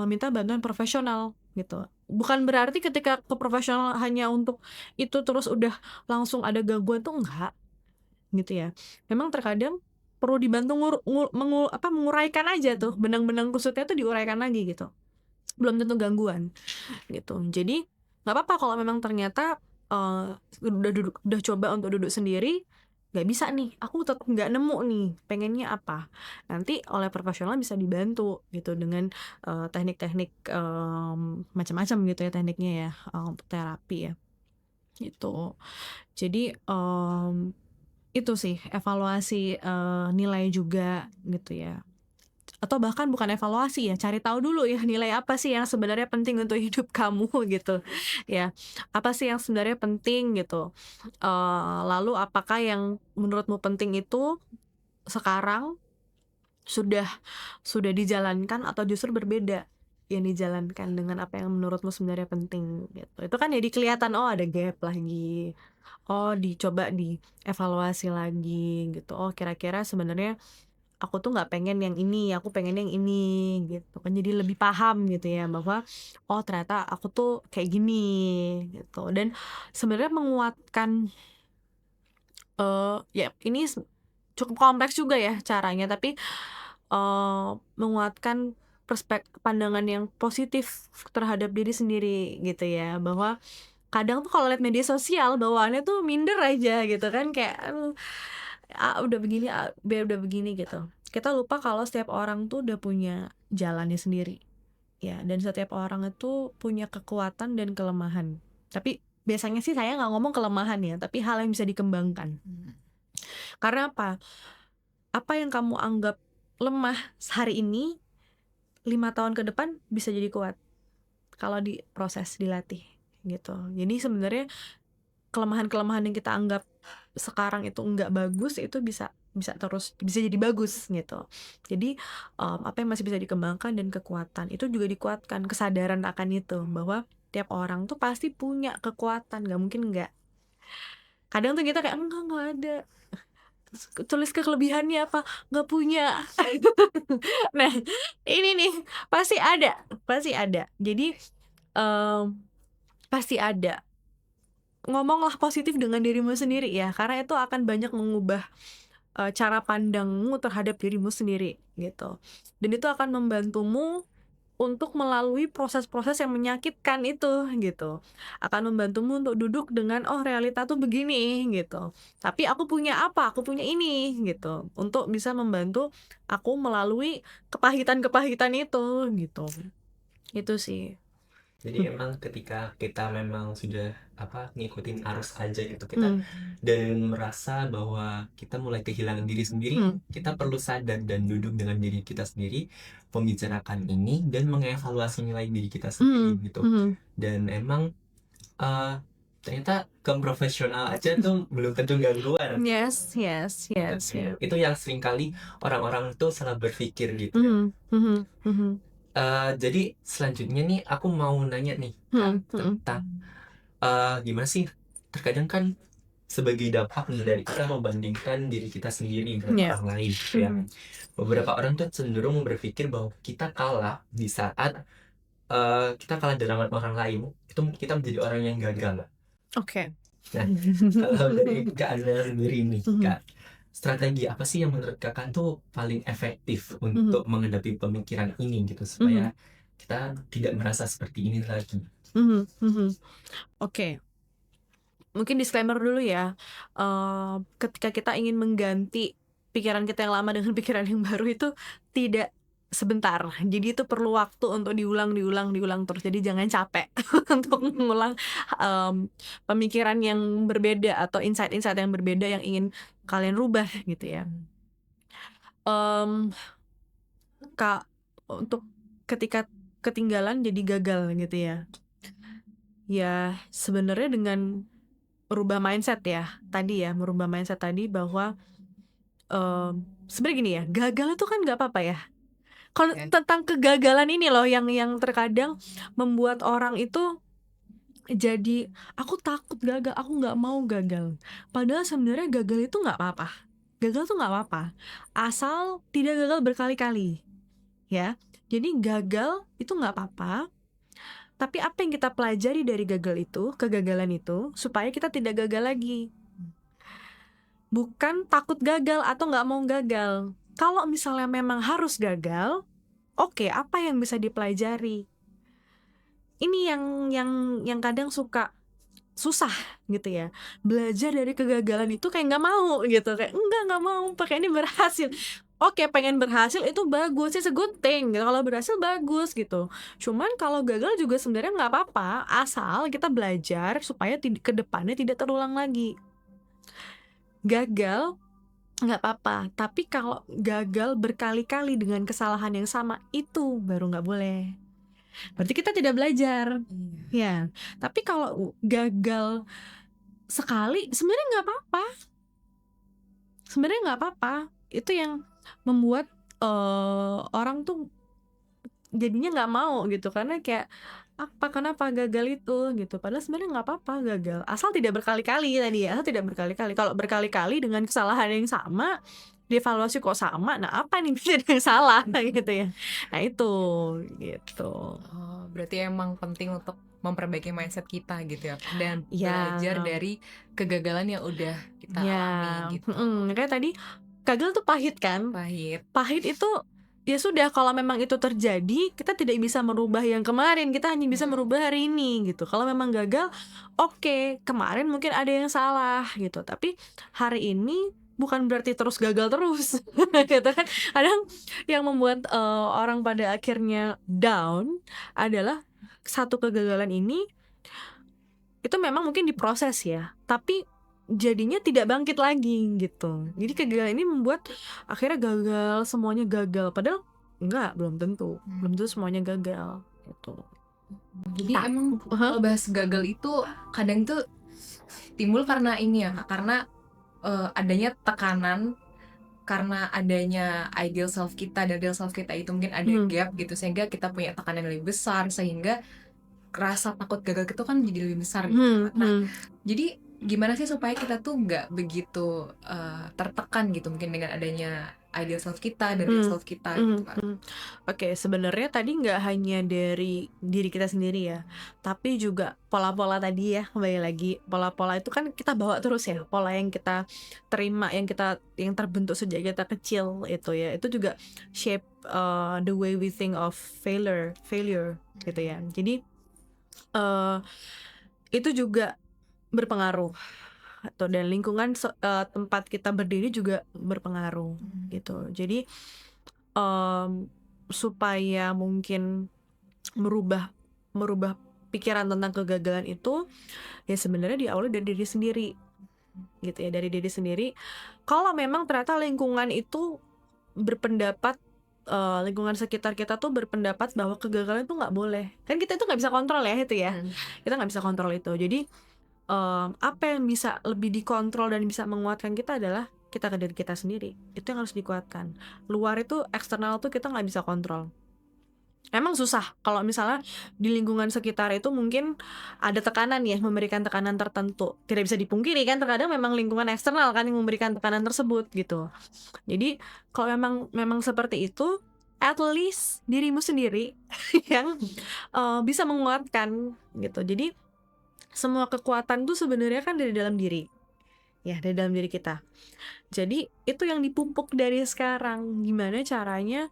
meminta bantuan profesional gitu. Bukan berarti ketika ke profesional hanya untuk itu terus udah langsung ada gangguan tuh enggak gitu ya. Memang terkadang perlu dibantu menguraikan aja tuh benang-benang kusutnya tuh diuraikan lagi gitu. Belum tentu gangguan gitu. Jadi nggak apa-apa kalau memang ternyata udah coba untuk duduk sendiri nggak bisa nih, aku tetap nggak nemu nih pengennya apa. Nanti oleh profesional bisa dibantu gitu dengan teknik-teknik macam-macam gitu ya tekniknya ya, untuk terapi ya gitu. Jadi itu sih evaluasi nilai juga gitu ya. Atau bahkan bukan evaluasi ya, cari tahu dulu ya nilai apa sih yang sebenarnya penting untuk hidup kamu gitu ya. Apa sih yang sebenarnya penting gitu. Lalu apakah yang menurutmu penting itu sekarang sudah dijalankan atau justru berbeda yang dijalankan dengan apa yang menurutmu sebenarnya penting gitu. Itu kan jadi kelihatan, oh ada gap lagi. Oh dicoba dievaluasi lagi gitu. Oh kira-kira sebenarnya aku tuh nggak pengen yang ini, aku pengen yang ini gitu kan. Jadi lebih paham gitu ya bahwa oh ternyata aku tuh kayak gini gitu. Dan sebenarnya menguatkan ya ini cukup kompleks juga ya caranya, tapi menguatkan pandangan yang positif terhadap diri sendiri gitu ya, bahwa kadang tuh kalau lihat media sosial bawaannya tuh minder aja gitu kan, kayak A udah begini, B udah begini gitu. Kita lupa kalau setiap orang tuh udah punya jalannya sendiri ya, dan setiap orang itu punya kekuatan dan kelemahan. Tapi biasanya sih saya nggak ngomong kelemahan ya, tapi hal yang bisa dikembangkan. Karena apa? Apa yang kamu anggap lemah hari ini, 5 tahun ke depan bisa jadi kuat kalau diproses, dilatih gitu. Jadi sebenarnya kelemahan-kelemahan yang kita anggap sekarang itu nggak bagus itu bisa bisa jadi bagus gitu. Jadi apa yang masih bisa dikembangkan dan kekuatan itu juga dikuatkan, kesadaran akan itu bahwa tiap orang tuh pasti punya kekuatan, nggak mungkin nggak. Kadang tuh kita kayak enggak ada, tulis kelebihannya apa, nggak punya. Nah ini nih pasti ada. Jadi pasti ada. Ngomonglah positif dengan dirimu sendiri ya, karena itu akan banyak mengubah cara pandangmu terhadap dirimu sendiri gitu. Dan itu akan membantumu untuk melalui proses-proses yang menyakitkan itu gitu. Akan membantumu untuk duduk dengan oh realita tuh begini gitu. Tapi aku punya apa? Aku punya ini gitu. Untuk bisa membantu aku melalui kepahitan-kepahitan itu gitu. Itu sih. Jadi emang ketika kita memang sudah ngikutin arus aja gitu, kita Hmm. dan merasa bahwa kita mulai kehilangan diri sendiri, kita perlu sadar dan duduk dengan diri kita sendiri, membicarakan ini dan mengevaluasi nilai diri kita sendiri gitu. Dan emang ternyata ke profesional aja tuh belum tentu gangguan. Yes. Itu yang sering kali orang-orang tuh salah berpikir gitu ya. Jadi selanjutnya nih aku mau nanya nih tentang gimana sih terkadang kan sebagai dampak nih dari kita membandingkan diri kita sendiri dengan Yeah. orang lain gitu ya. Beberapa orang tuh cenderung berpikir bahwa kita kalah di saat kita kalah dengan orang lain, itu kita menjadi orang yang gagal. Oke. Nah, kalau dari Kak Adriana sendiri nih, Kak, strategi apa sih yang menurut Kakak tuh paling efektif untuk menghadapi pemikiran ini gitu supaya kita tidak merasa seperti ini lagi? Oke. Mungkin disclaimer dulu ya. Ketika kita ingin mengganti pikiran kita yang lama dengan pikiran yang baru itu tidak sebentar. Jadi itu perlu waktu untuk diulang terus. Jadi jangan capek untuk mengulang pemikiran yang berbeda atau insight-insight yang berbeda yang ingin kalian rubah gitu ya. Kak, untuk ketika ketinggalan jadi gagal gitu ya. Ya, sebenarnya dengan merubah mindset tadi bahwa sebenarnya gini ya, gagal itu kan nggak apa-apa ya. Kalau Ya. tentang kegagalan ini loh yang terkadang membuat orang itu jadi, "Aku takut gagal, aku nggak mau gagal." Padahal sebenarnya gagal itu nggak apa-apa. Gagal tuh nggak apa-apa, asal tidak gagal berkali-kali, ya. Jadi gagal itu nggak apa-apa, tapi apa yang kita pelajari dari kegagalan itu, supaya kita tidak gagal lagi. Bukan takut gagal atau nggak mau gagal. Kalau misalnya memang harus gagal, oke, apa yang bisa dipelajari? Ini yang kadang suka susah gitu ya. Belajar dari kegagalan itu kayak nggak mau gitu, kayak nggak mau, pakai ini berhasil. Oke, pengen berhasil itu bagus, it's a good thing gitu. Kalau berhasil bagus gitu. Cuman kalau gagal juga sebenarnya nggak apa-apa, asal kita belajar supaya ke depannya tidak terulang lagi. Gagal nggak apa-apa, tapi kalau gagal berkali-kali dengan kesalahan yang sama, itu baru nggak boleh. Berarti kita tidak belajar. Ya, tapi kalau gagal sekali sebenarnya nggak apa-apa. Sebenarnya nggak apa-apa. Itu yang membuat orang tuh jadinya nggak mau gitu, karena kayak kenapa gagal itu gitu. Padahal sebenarnya nggak apa-apa gagal, asal tidak berkali-kali tadi ya, asal tidak berkali-kali. Kalau berkali-kali dengan kesalahan yang sama, dievaluasi kok sama, nah apa nih yang salah gitu ya. Nah itu gitu. Oh, berarti emang penting untuk memperbaiki mindset kita gitu ya, dan Ya, belajar dari kegagalan yang udah kita alami gitu. kayak tadi gagal tuh pahit kan. Pahit. Pahit itu ya sudah, kalau memang itu terjadi, kita tidak bisa merubah yang kemarin, kita hanya bisa merubah hari ini gitu. Kalau memang gagal, oke, kemarin mungkin ada yang salah gitu, tapi hari ini bukan berarti terus gagal terus gitu kan. Kadang yang membuat orang pada akhirnya down adalah satu kegagalan ini itu memang mungkin diproses ya, tapi jadinya tidak bangkit lagi gitu. Jadi kegagalan ini membuat akhirnya gagal, semuanya gagal. Padahal enggak, belum tentu semuanya gagal gitu. Jadi emang kalau bahas gagal itu kadang tuh timbul karena ini ya Kak, karena adanya tekanan, karena adanya ideal self kita dan real self kita itu mungkin ada gap gitu, sehingga kita punya tekanan yang lebih besar, sehingga rasa takut gagal itu kan jadi lebih besar gitu. Nah, jadi gimana sih supaya kita tuh nggak begitu tertekan gitu, mungkin dengan adanya ideal self kita dan real self kita gitu kan. Oke, sebenarnya tadi nggak hanya dari diri kita sendiri ya, tapi juga pola-pola tadi ya, kembali lagi, pola-pola itu kan kita bawa terus ya, pola yang kita terima, yang terbentuk sejak kita kecil itu ya, itu juga shape the way we think of failure gitu ya. Jadi itu juga berpengaruh, dan lingkungan tempat kita berdiri juga berpengaruh gitu. Jadi supaya mungkin merubah pikiran tentang kegagalan itu ya sebenarnya diawali dari diri sendiri gitu ya, dari diri sendiri. Kalau memang ternyata lingkungan itu berpendapat, lingkungan sekitar kita tuh berpendapat bahwa kegagalan itu nggak boleh, kan kita itu nggak bisa kontrol ya itu ya, kita nggak bisa kontrol itu. Jadi apa yang bisa lebih dikontrol dan bisa menguatkan kita adalah kita ke diri kita sendiri, itu yang harus dikuatkan. Luar itu, eksternal tuh kita nggak bisa kontrol. Emang susah kalau misalnya di lingkungan sekitar itu mungkin ada tekanan ya, memberikan tekanan tertentu. Tidak bisa dipungkiri kan, terkadang memang lingkungan eksternal kan yang memberikan tekanan tersebut gitu. Jadi kalau memang seperti itu, at least dirimu sendiri yang bisa menguatkan gitu. Jadi semua kekuatan tuh sebenarnya kan dari dalam diri. Ya, dari dalam diri kita. Jadi itu yang dipupuk dari sekarang. Gimana caranya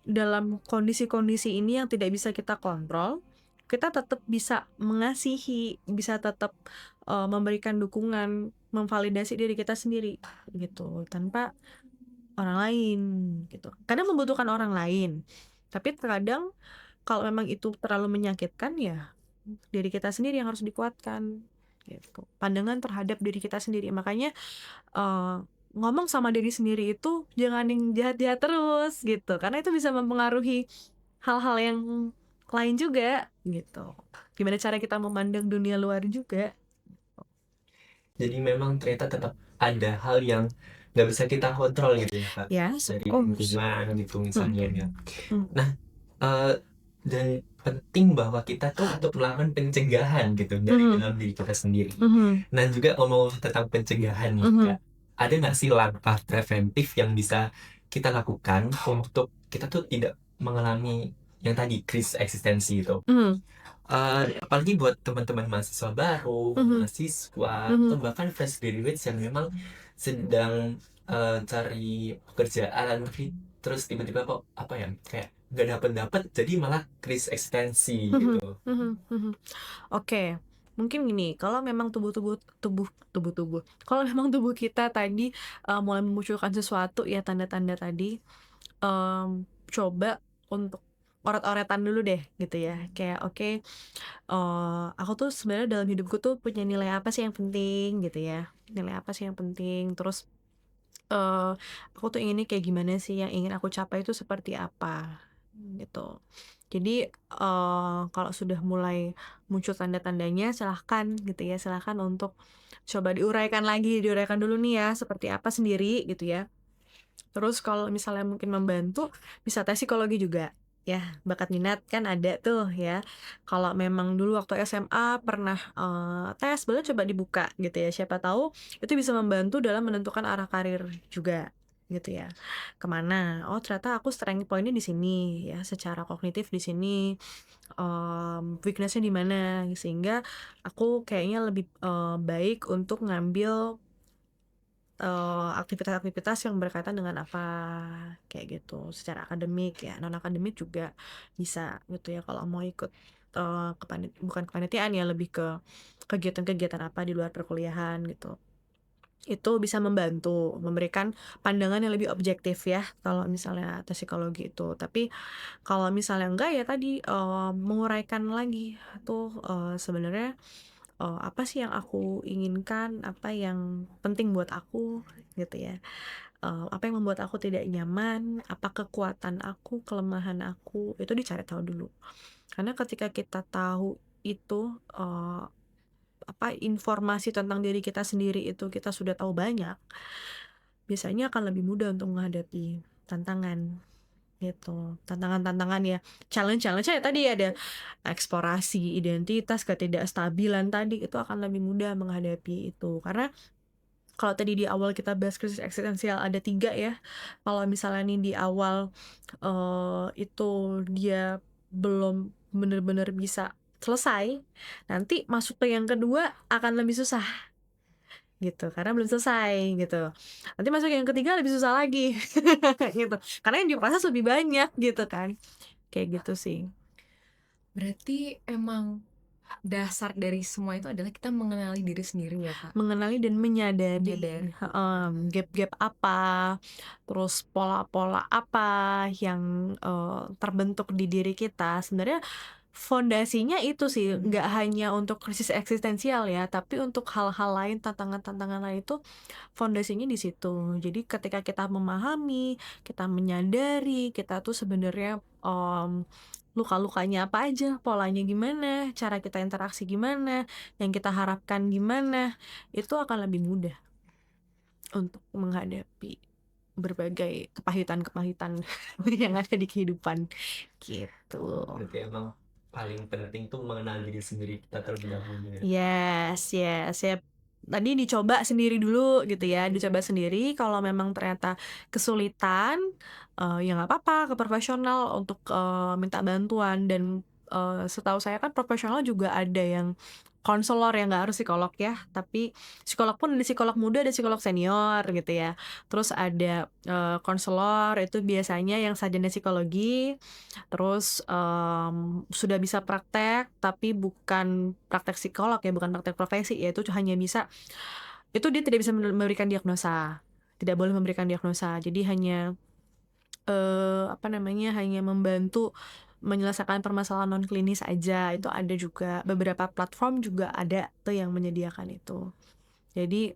dalam kondisi-kondisi ini yang tidak bisa kita kontrol, kita tetap bisa mengasihi, bisa tetap memberikan dukungan, memvalidasi diri kita sendiri gitu, tanpa orang lain gitu. Kadang membutuhkan orang lain, tapi terkadang kalau memang itu terlalu menyakitkan, ya diri kita sendiri yang harus dikuatkan gitu. Pandangan terhadap diri kita sendiri. Makanya ngomong sama diri sendiri itu jangan yang jahat-jahat terus gitu, karena itu bisa mempengaruhi hal-hal yang lain juga gitu. Gimana cara kita memandang dunia luar juga. Jadi memang ternyata tetap ada hal yang nggak bisa kita kontrol gitu ya Kak, Ya, dari course. lingkungan gitu misalnya ya. Hmm. Nah, dan penting bahwa kita tuh untuk melakukan pencegahan gitu dari dalam diri kita sendiri. Nah juga ngomong tentang pencegahan nih Kak, ada nggak sih langkah preventif yang bisa kita lakukan untuk kita tuh tidak mengalami yang tadi krisis eksistensi itu? Apalagi buat teman-teman mahasiswa baru, mahasiswa, atau bahkan fresh graduates yang memang sedang cari pekerjaan, tapi terus tiba-tiba kok apa ya kayak nggak dapet jadi malah krisis eksistensi gitu. Oke, mungkin gini, kalau memang kalau memang tubuh kita tadi mulai memunculkan sesuatu ya tanda-tanda tadi, coba untuk oret-oretan dulu deh gitu ya. Kayak oke, aku tuh sebenarnya dalam hidupku tuh punya nilai apa sih yang penting gitu ya. Nilai apa sih yang penting, terus aku tuh inginnya kayak gimana sih, yang ingin aku capai itu seperti apa gitu. Jadi kalau sudah mulai muncul tanda-tandanya silahkan gitu ya, silahkan untuk coba diuraikan dulu nih ya seperti apa sendiri gitu ya. Terus kalau misalnya mungkin membantu, bisa tes psikologi juga ya, bakat minat kan ada tuh ya. Kalau memang dulu waktu SMA pernah tes, boleh coba dibuka gitu ya, siapa tahu itu bisa membantu dalam menentukan arah karir juga gitu ya. Kemana? Oh ternyata aku strength point-nya di sini ya, secara kognitif di sini, weakness-nya di mana, sehingga aku kayaknya lebih baik untuk ngambil aktivitas-aktivitas yang berkaitan dengan apa, kayak gitu. Secara akademik ya, non akademik juga bisa gitu ya kalau mau ikut bukan kepanitiaan ya, lebih ke kegiatan-kegiatan apa di luar perkuliahan gitu. Itu bisa membantu, memberikan pandangan yang lebih objektif ya kalau misalnya tes psikologi itu. Tapi kalau misalnya enggak ya tadi menguraikan lagi tuh sebenarnya apa sih yang aku inginkan, apa yang penting buat aku gitu ya. Apa yang membuat aku tidak nyaman, apa kekuatan aku, kelemahan aku, itu dicari tahu dulu. Karena ketika kita tahu itu apa informasi tentang diri kita sendiri itu kita sudah tahu banyak, biasanya akan lebih mudah untuk menghadapi tantangan gitu. Tantangan-tantangan ya, challenge-challenge-nya tadi ada eksplorasi identitas, ketidakstabilan tadi, itu akan lebih mudah menghadapi itu. Karena kalau tadi di awal kita bahas krisis eksistensial ada 3 ya, kalau misalnya nih di awal itu dia belum bener-bener bisa selesai, nanti masuk ke yang kedua akan lebih susah gitu, karena belum selesai gitu. Nanti masuk yang ketiga lebih susah lagi gitu, karena yang diproses lebih banyak gitu kan, kayak gitu sih. Berarti emang dasar dari semua itu adalah kita mengenali diri sendiri ya, Kak? Mengenali dan menyadari Menyadari. gap-gap apa, terus pola-pola apa yang terbentuk di diri kita. Sebenarnya fondasinya itu sih, nggak hanya untuk krisis eksistensial ya, tapi untuk hal-hal lain, tantangan-tantangan lain itu fondasinya di situ. Jadi ketika kita memahami, kita menyadari, kita tuh sebenarnya luka-lukanya apa aja, polanya gimana, cara kita interaksi gimana, yang kita harapkan gimana, itu akan lebih mudah untuk menghadapi berbagai kepahitan-kepahitan yang ada di kehidupan gitu. Berarti emang paling penting tuh mengenal diri sendiri kita terlebih dahulu ya. Yes, yes, ya. Tadi dicoba sendiri dulu gitu ya, dicoba sendiri. Kalau memang ternyata kesulitan, ya nggak apa-apa ke profesional untuk minta bantuan. Dan setahu saya kan profesional juga ada yang konselor ya, nggak harus psikolog ya. Tapi psikolog pun ada psikolog muda, ada psikolog senior gitu ya. Terus ada konselor itu biasanya yang sarjana psikologi. Terus sudah bisa praktek tapi bukan praktek psikolog ya, bukan praktek profesi ya, itu hanya bisa, itu dia tidak bisa memberikan diagnosa, tidak boleh memberikan diagnosa, jadi hanya apa namanya, hanya membantu menyelesaikan permasalahan non klinis aja. Itu ada juga beberapa platform juga ada tuh yang menyediakan itu. Jadi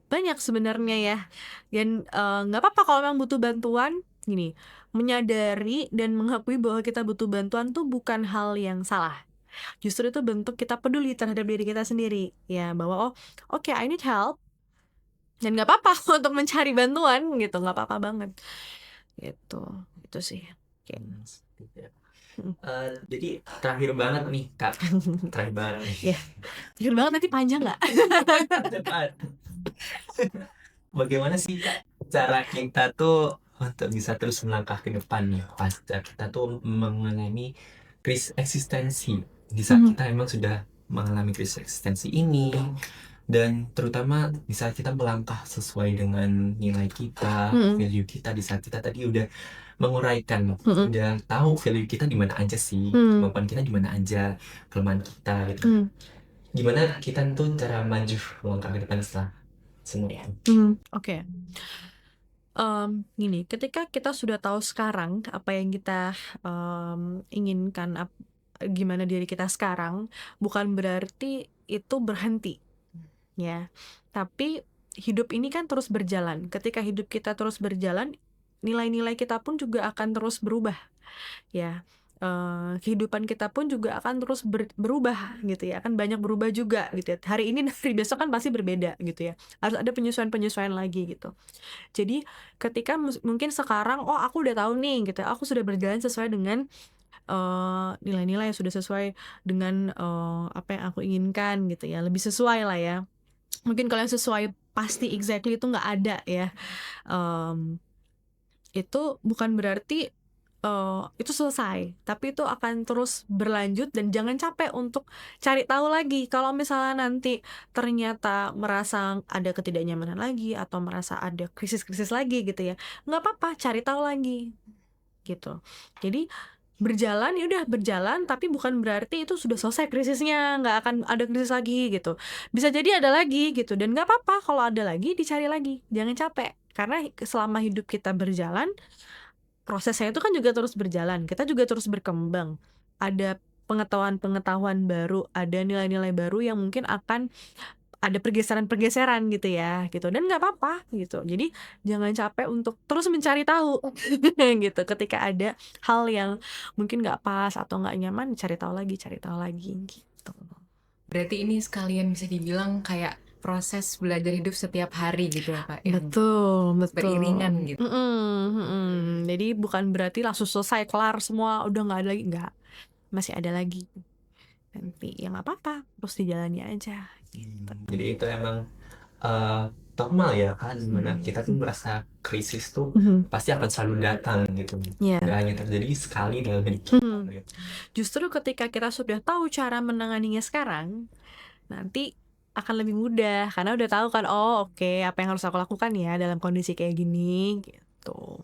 banyak sebenarnya ya, dan nggak apa-apa kalau memang butuh bantuan. gini, menyadari dan mengakui bahwa kita butuh bantuan tuh bukan hal yang salah. Justru itu bentuk kita peduli terhadap diri kita sendiri, ya, bahwa, "Oh, oke, I need help," dan nggak apa-apa untuk mencari bantuan gitu, nggak apa-apa banget, gitu. Itu sih, oke. Seperti itu ya. Mhm. Jadi terakhir banget nih Kak, terakhir banget nih. Iya. Terakhir banget nanti panjang nggak? Cepat. Bagaimana sih Kak cara kita tuh untuk bisa terus melangkah ke depan nih pasca kita tuh mengalami krisis eksistensi di saat Mhm. kita emang sudah mengalami krisis eksistensi ini, dan terutama di saat kita melangkah sesuai dengan nilai kita, Mhm. value kita, di saat kita tadi udah menguraikan, Mhm. udah tahu value kita di mana aja sih, Mhm. kemampuan kita di mana aja, kelemahan kita gitu. Mhm. Gimana kita tuh cara maju melangkah ke depan setelah semua itu? Oke. Gini, ketika kita sudah tahu sekarang apa yang kita inginkan, gimana diri kita sekarang, bukan berarti itu berhenti, ya. Tapi hidup ini kan terus berjalan. Ketika hidup kita terus berjalan, nilai-nilai kita pun juga akan terus berubah, ya. Kehidupan kita pun juga akan terus berubah gitu ya, akan banyak berubah juga gitu ya. Hari ini dari besok kan pasti berbeda gitu ya. Harus ada penyesuaian-penyesuaian lagi gitu. Jadi ketika mungkin sekarang, oh aku udah tahu nih gitu, aku sudah berjalan sesuai dengan nilai-nilai yang sudah sesuai dengan apa yang aku inginkan gitu ya, lebih sesuai lah ya. Mungkin kalau yang sesuai pasti exactly itu nggak ada ya. Em, itu bukan berarti itu selesai, tapi itu akan terus berlanjut dan jangan capek untuk cari tahu lagi. Kalau misalnya nanti ternyata merasa ada ketidaknyamanan lagi atau merasa ada krisis-krisis lagi gitu ya, nggak apa-apa, cari tahu lagi gitu. Jadi berjalan, ya udah berjalan, tapi bukan berarti itu sudah selesai krisisnya, nggak akan ada krisis lagi gitu. Bisa jadi ada lagi gitu, dan nggak apa-apa kalau ada lagi dicari lagi, jangan capek. Karena selama hidup kita berjalan, prosesnya itu kan juga terus berjalan, kita juga terus berkembang. Ada pengetahuan-pengetahuan baru, ada nilai-nilai baru yang mungkin akan ada pergeseran-pergeseran gitu ya, gitu. Dan nggak apa-apa gitu. Jadi jangan capek untuk terus mencari tahu gitu. Ketika ada hal yang mungkin nggak pas atau nggak nyaman, cari tahu lagi gitu. Berarti ini sekalian bisa dibilang kayak proses belajar hidup setiap hari gitu ya Kak, yang Betul, beriringan betul. gitu. Jadi bukan berarti langsung selesai, kelar semua, udah nggak ada lagi, nggak. Masih ada lagi. Nanti ya nggak apa-apa, terus dijalani aja gitu. Jadi itu emang normal ya kan, dimana kita tuh merasa krisis tuh pasti akan selalu datang gitu, Ya. nggak hanya terjadi sekali dalam hidup kita gitu. Justru ketika kita sudah tahu cara menanganinya sekarang, nanti akan lebih mudah karena udah tahu kan, oh oke, apa yang harus aku lakukan ya dalam kondisi kayak gini gitu.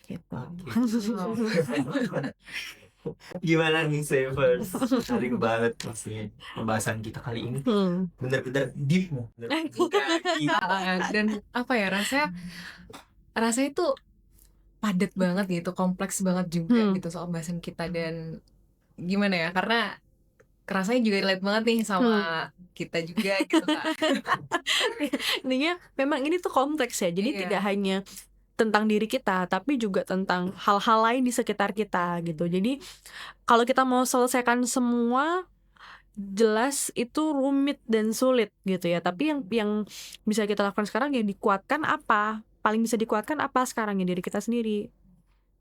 Gitu. Gimana nih Savers? Menarik banget pastinya pembahasan kita kali ini, bener-bener deep, bener-bener deep. Dan apa ya, rasanya tuh padat banget gitu, kompleks banget juga gitu soal bahasan kita, dan gimana ya, karena kerasanya juga relate banget nih sama kita juga gitu Kak. Intinya memang ini tuh kompleks ya, jadi Iya. tidak hanya tentang diri kita, tapi juga tentang hal-hal lain di sekitar kita gitu. Jadi kalau kita mau selesaikan semua, jelas itu rumit dan sulit gitu ya. Tapi yang bisa kita lakukan sekarang, yang dikuatkan apa? Paling bisa dikuatkan apa sekarang ya? Diri kita sendiri.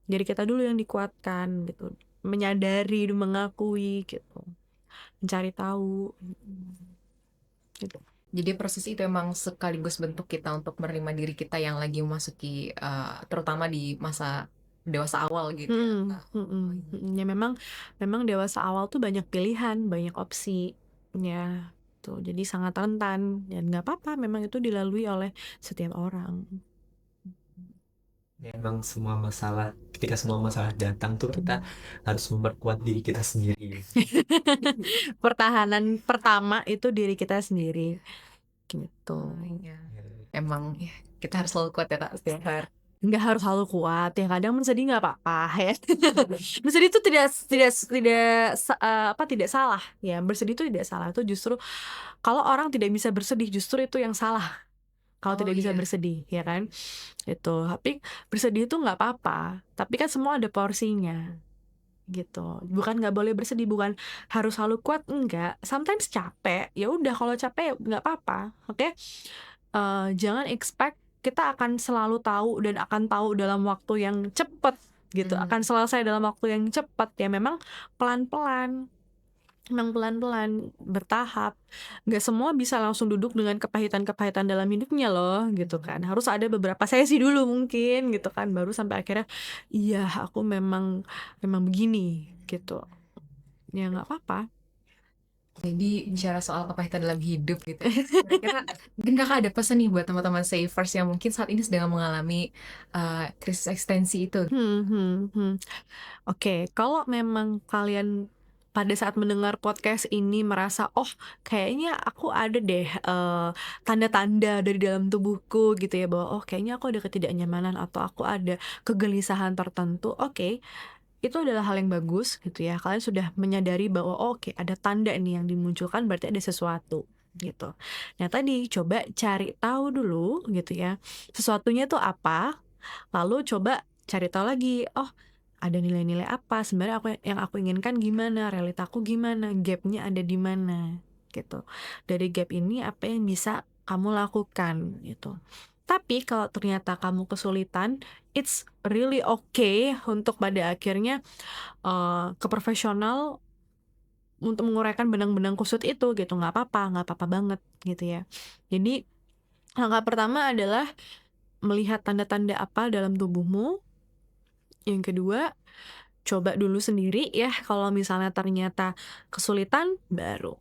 Diri kita dulu yang dikuatkan gitu. Menyadari, mengakui gitu. Mencari tahu gitu. Jadi proses itu emang sekaligus bentuk kita untuk menerima diri kita yang lagi memasuki terutama di masa dewasa awal gitu ya. Ya memang dewasa awal tuh banyak pilihan, banyak opsi ya tuh. Jadi sangat rentan dan nggak apa-apa, memang itu dilalui oleh setiap orang. Memang ketika semua masalah datang tuh kita harus memperkuat diri kita sendiri. Pertahanan pertama itu diri kita sendiri gitu. Iya. Emang ya, kita harus selalu kuat ya Kak setiap hari. Nggak harus selalu kuat ya, kadang bersedih nggak apa-apa ya. Bersedih itu tidak salah ya. Bersedih itu tidak salah, itu justru kalau orang tidak bisa bersedih, justru itu yang salah. kalau Oh tidak bisa iya. bersedih, ya kan? Itu. Tapi bersedih itu nggak apa-apa, tapi kan semua ada porsinya gitu. Bukan nggak boleh bersedih, bukan harus selalu kuat, enggak. Sometimes capek, ya udah kalau capek ya nggak apa-apa, oke? Jangan expect kita akan selalu tahu dan akan tahu dalam waktu yang cepat gitu, Mhm. akan selesai dalam waktu yang cepat. Ya memang pelan-pelan. Memang pelan-pelan, bertahap. Nggak semua bisa langsung duduk dengan kepahitan-kepahitan dalam hidupnya loh, gitu kan. Harus ada beberapa sesi dulu mungkin, gitu kan. Baru sampai akhirnya, iya aku memang begini, gitu. Ya nggak apa-apa. Jadi bicara soal kepahitan dalam hidup gitu ya. Kira-kira mungkin Kakak ada pesan nih buat teman-teman savers yang mungkin saat ini sedang mengalami krisis eksistensi itu? Hmm, hmm, hmm. Oke, kalau memang kalian pada saat mendengar podcast ini merasa, oh kayaknya aku ada deh tanda-tanda dari dalam tubuhku gitu ya, bahwa oh kayaknya aku ada ketidaknyamanan atau aku ada kegelisahan tertentu, oke, itu adalah hal yang bagus gitu ya. Kalian sudah menyadari bahwa oh, oke ada tanda nih yang dimunculkan, berarti ada sesuatu gitu. Nah tadi coba cari tahu dulu gitu ya, sesuatunya tuh apa, lalu coba cari tahu lagi, oh ada nilai-nilai apa sebenarnya yang aku inginkan, gimana realitaku, gimana gapnya ada di mana gitu. Dari gap ini apa yang bisa kamu lakukan gitu. Tapi kalau ternyata kamu kesulitan, it's really okay untuk pada akhirnya ke profesional untuk menguraikan benang-benang kusut itu gitu. Nggak apa-apa banget gitu ya. Jadi langkah pertama adalah melihat tanda-tanda apa dalam tubuhmu. Yang kedua, coba dulu sendiri ya, kalau misalnya ternyata kesulitan, baru.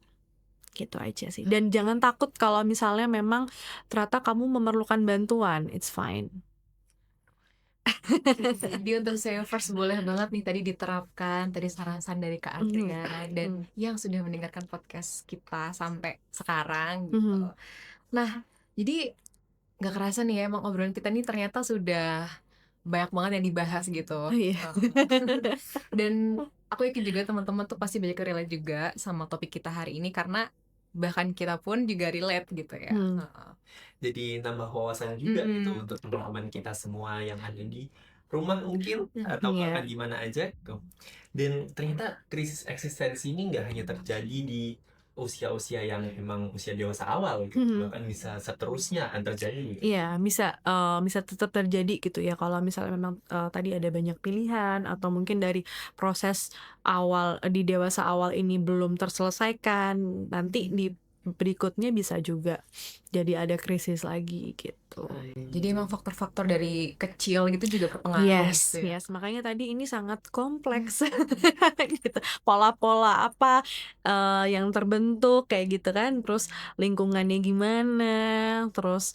Gitu aja sih. Dan jangan takut kalau misalnya memang ternyata kamu memerlukan bantuan, it's fine. Jadi untuk savers boleh banget nih tadi diterapkan tadi saran-saran dari Kak Andrea dan yang sudah mendengarkan podcast kita sampai sekarang gitu. Nah, jadi nggak kerasa nih ya, emang obrolan kita nih ternyata sudah banyak banget yang dibahas gitu. Oh iya. Dan aku yakin juga teman-teman tuh pasti banyak relate juga sama topik kita hari ini karena bahkan kita pun juga relate gitu ya. Jadi nambah wawasan juga gitu untuk teman-teman kita semua yang ada di rumah mungkin atau Iya. bahkan di mana aja gitu. Dan ternyata krisis eksistensi ini nggak hanya terjadi di usia-usia yang emang usia dewasa awal gitu, bahkan bisa seterusnya akan terjadi gitu. Iya, bisa tetap terjadi gitu ya kalau misalnya memang tadi ada banyak pilihan atau mungkin dari proses awal di dewasa awal ini belum terselesaikan, nanti di berikutnya bisa juga jadi ada krisis lagi gitu. Jadi emang faktor-faktor dari kecil gitu juga berpengaruh Yes, gitu ya. yes. Makanya tadi ini sangat kompleks gitu. Pola-pola apa yang terbentuk kayak gitu kan, terus lingkungannya gimana, terus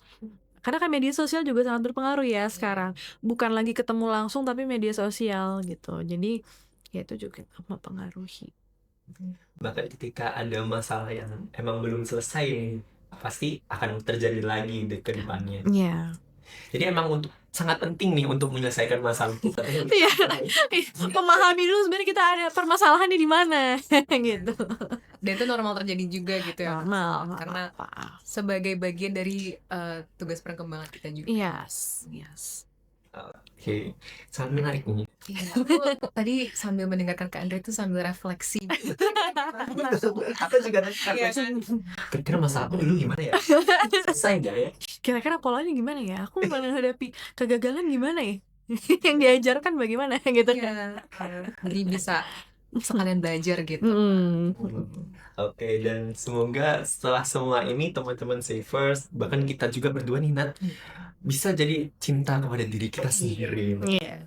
karena kan media sosial juga sangat berpengaruh ya sekarang. Bukan lagi ketemu langsung tapi media sosial gitu. Jadi ya itu juga mempengaruhi. Bahkan ketika ada masalah yang emang belum selesai, pasti akan terjadi lagi ke depannya. Iya. Jadi emang sangat penting nih untuk menyelesaikan masalah kita. Iya. Memahami dulu sebenarnya kita ada permasalahannya di mana gitu. Dan itu normal terjadi juga gitu ya. Normal, Karena apa. sebagai bagian dari tugas perkembangan kita juga. Yes. Oke, sangat menarik nih. Iya, aku tadi sambil mendengarkan Kak Andre itu sambil refleksi. Aku juga kira-kira masalahku dulu gimana ya? Selesai nggak ya? Kira-kira polanya gimana ya? Aku menghadapi kegagalan gimana ya? Yang diajarkan bagaimana gitu kan? Jadi bisa sekalian belajar gitu. Oke, dan semoga setelah semua ini teman-teman savers, bahkan kita juga berdua nih Nat, bisa jadi cinta kepada diri kita sendiri. Iya.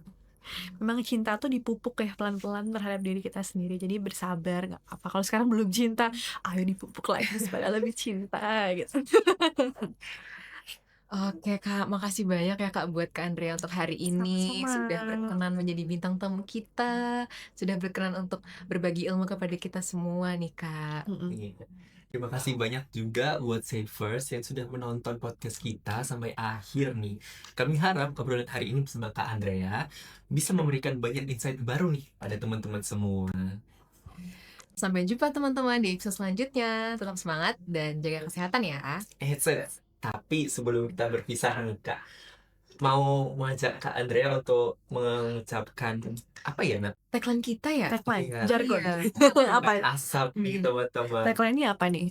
Memang cinta tuh dipupuk ya pelan-pelan terhadap diri kita sendiri. Jadi bersabar, nggak apa-apa. Kalau sekarang belum cinta, ayo dipupuk lagi supaya lebih cinta gitu. Oke Kak, makasih banyak ya Kak buat Kak Andrea untuk hari ini. Sama-sama. Sudah berkenan menjadi bintang tamu kita. Sudah berkenan untuk berbagi ilmu kepada kita semua nih Kak. Iya. Terima kasih banyak juga buat savers yang sudah menonton podcast kita sampai akhir nih. Kami harap obrolan hari ini bersama Kak Andrea bisa memberikan banyak insight baru nih pada teman-teman semua. Sampai jumpa teman-teman di episode selanjutnya. Tetap semangat dan jaga kesehatan ya. Headset. Tapi sebelum kita berpisah nih Kak, mau mengajak Kak Andrea untuk mengucapkan apa ya Nat? Tagline kita ya? Tagline, Iya. jargon. Iya. Apa? Asap nih Hmm. teman-teman. Tagline-nya apa nih?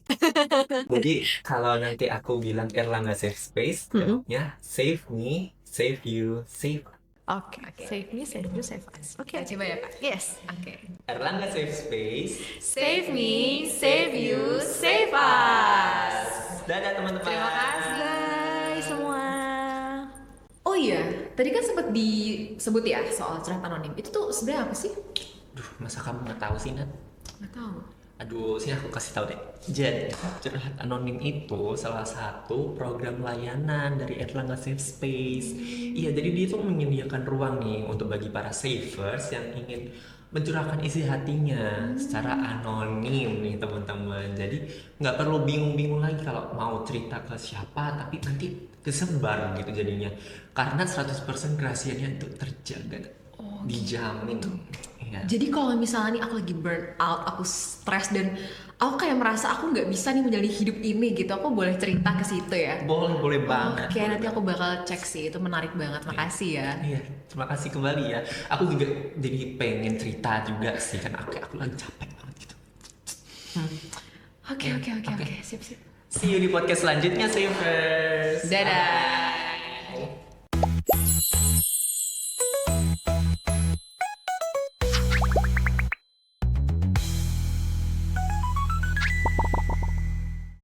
Jadi kalau nanti aku bilang Erlangga Safe Space, jawabnya save me, save you, save Oke, save me, save you, save us. Oke, Kita coba ya, Kak. yes. Oke. Erlangga Safe Space. Save me, save you, save us. Dadah teman-teman. Terima kasih. Bye semua. Oh iya, tadi kan sempat disebut ya soal curhat anonim. Itu tuh sebenarnya apa sih? Duh, masa kamu nggak tahu sih Nat? Nggak tahu. Aduh, sini aku kasih tahu deh. Jadi, curhat anonim itu salah satu program layanan dari Erlangga Safe Space. Iya, jadi dia tuh menyediakan ruang nih untuk bagi para savers yang ingin mencurahkan isi hatinya secara anonim nih teman-teman. Jadi nggak perlu bingung-bingung lagi kalau mau cerita ke siapa, tapi nanti kesebar gitu jadinya. Karena 100% kerahasiaannya itu terjaga, dijamin. Iya. Jadi kalau misalnya nih aku lagi burn out, aku stres dan aku kayak merasa aku nggak bisa nih menjalani hidup ini gitu, aku boleh cerita ke situ ya? Boleh banget. Oke, nanti aku bakal cek sih, itu menarik banget, makasih ya. Iya, terima kasih kembali ya. Aku juga jadi pengen cerita juga sih kan aku lagi capek banget gitu. Oke, siap. See you di podcast selanjutnya, Savers. Dadah.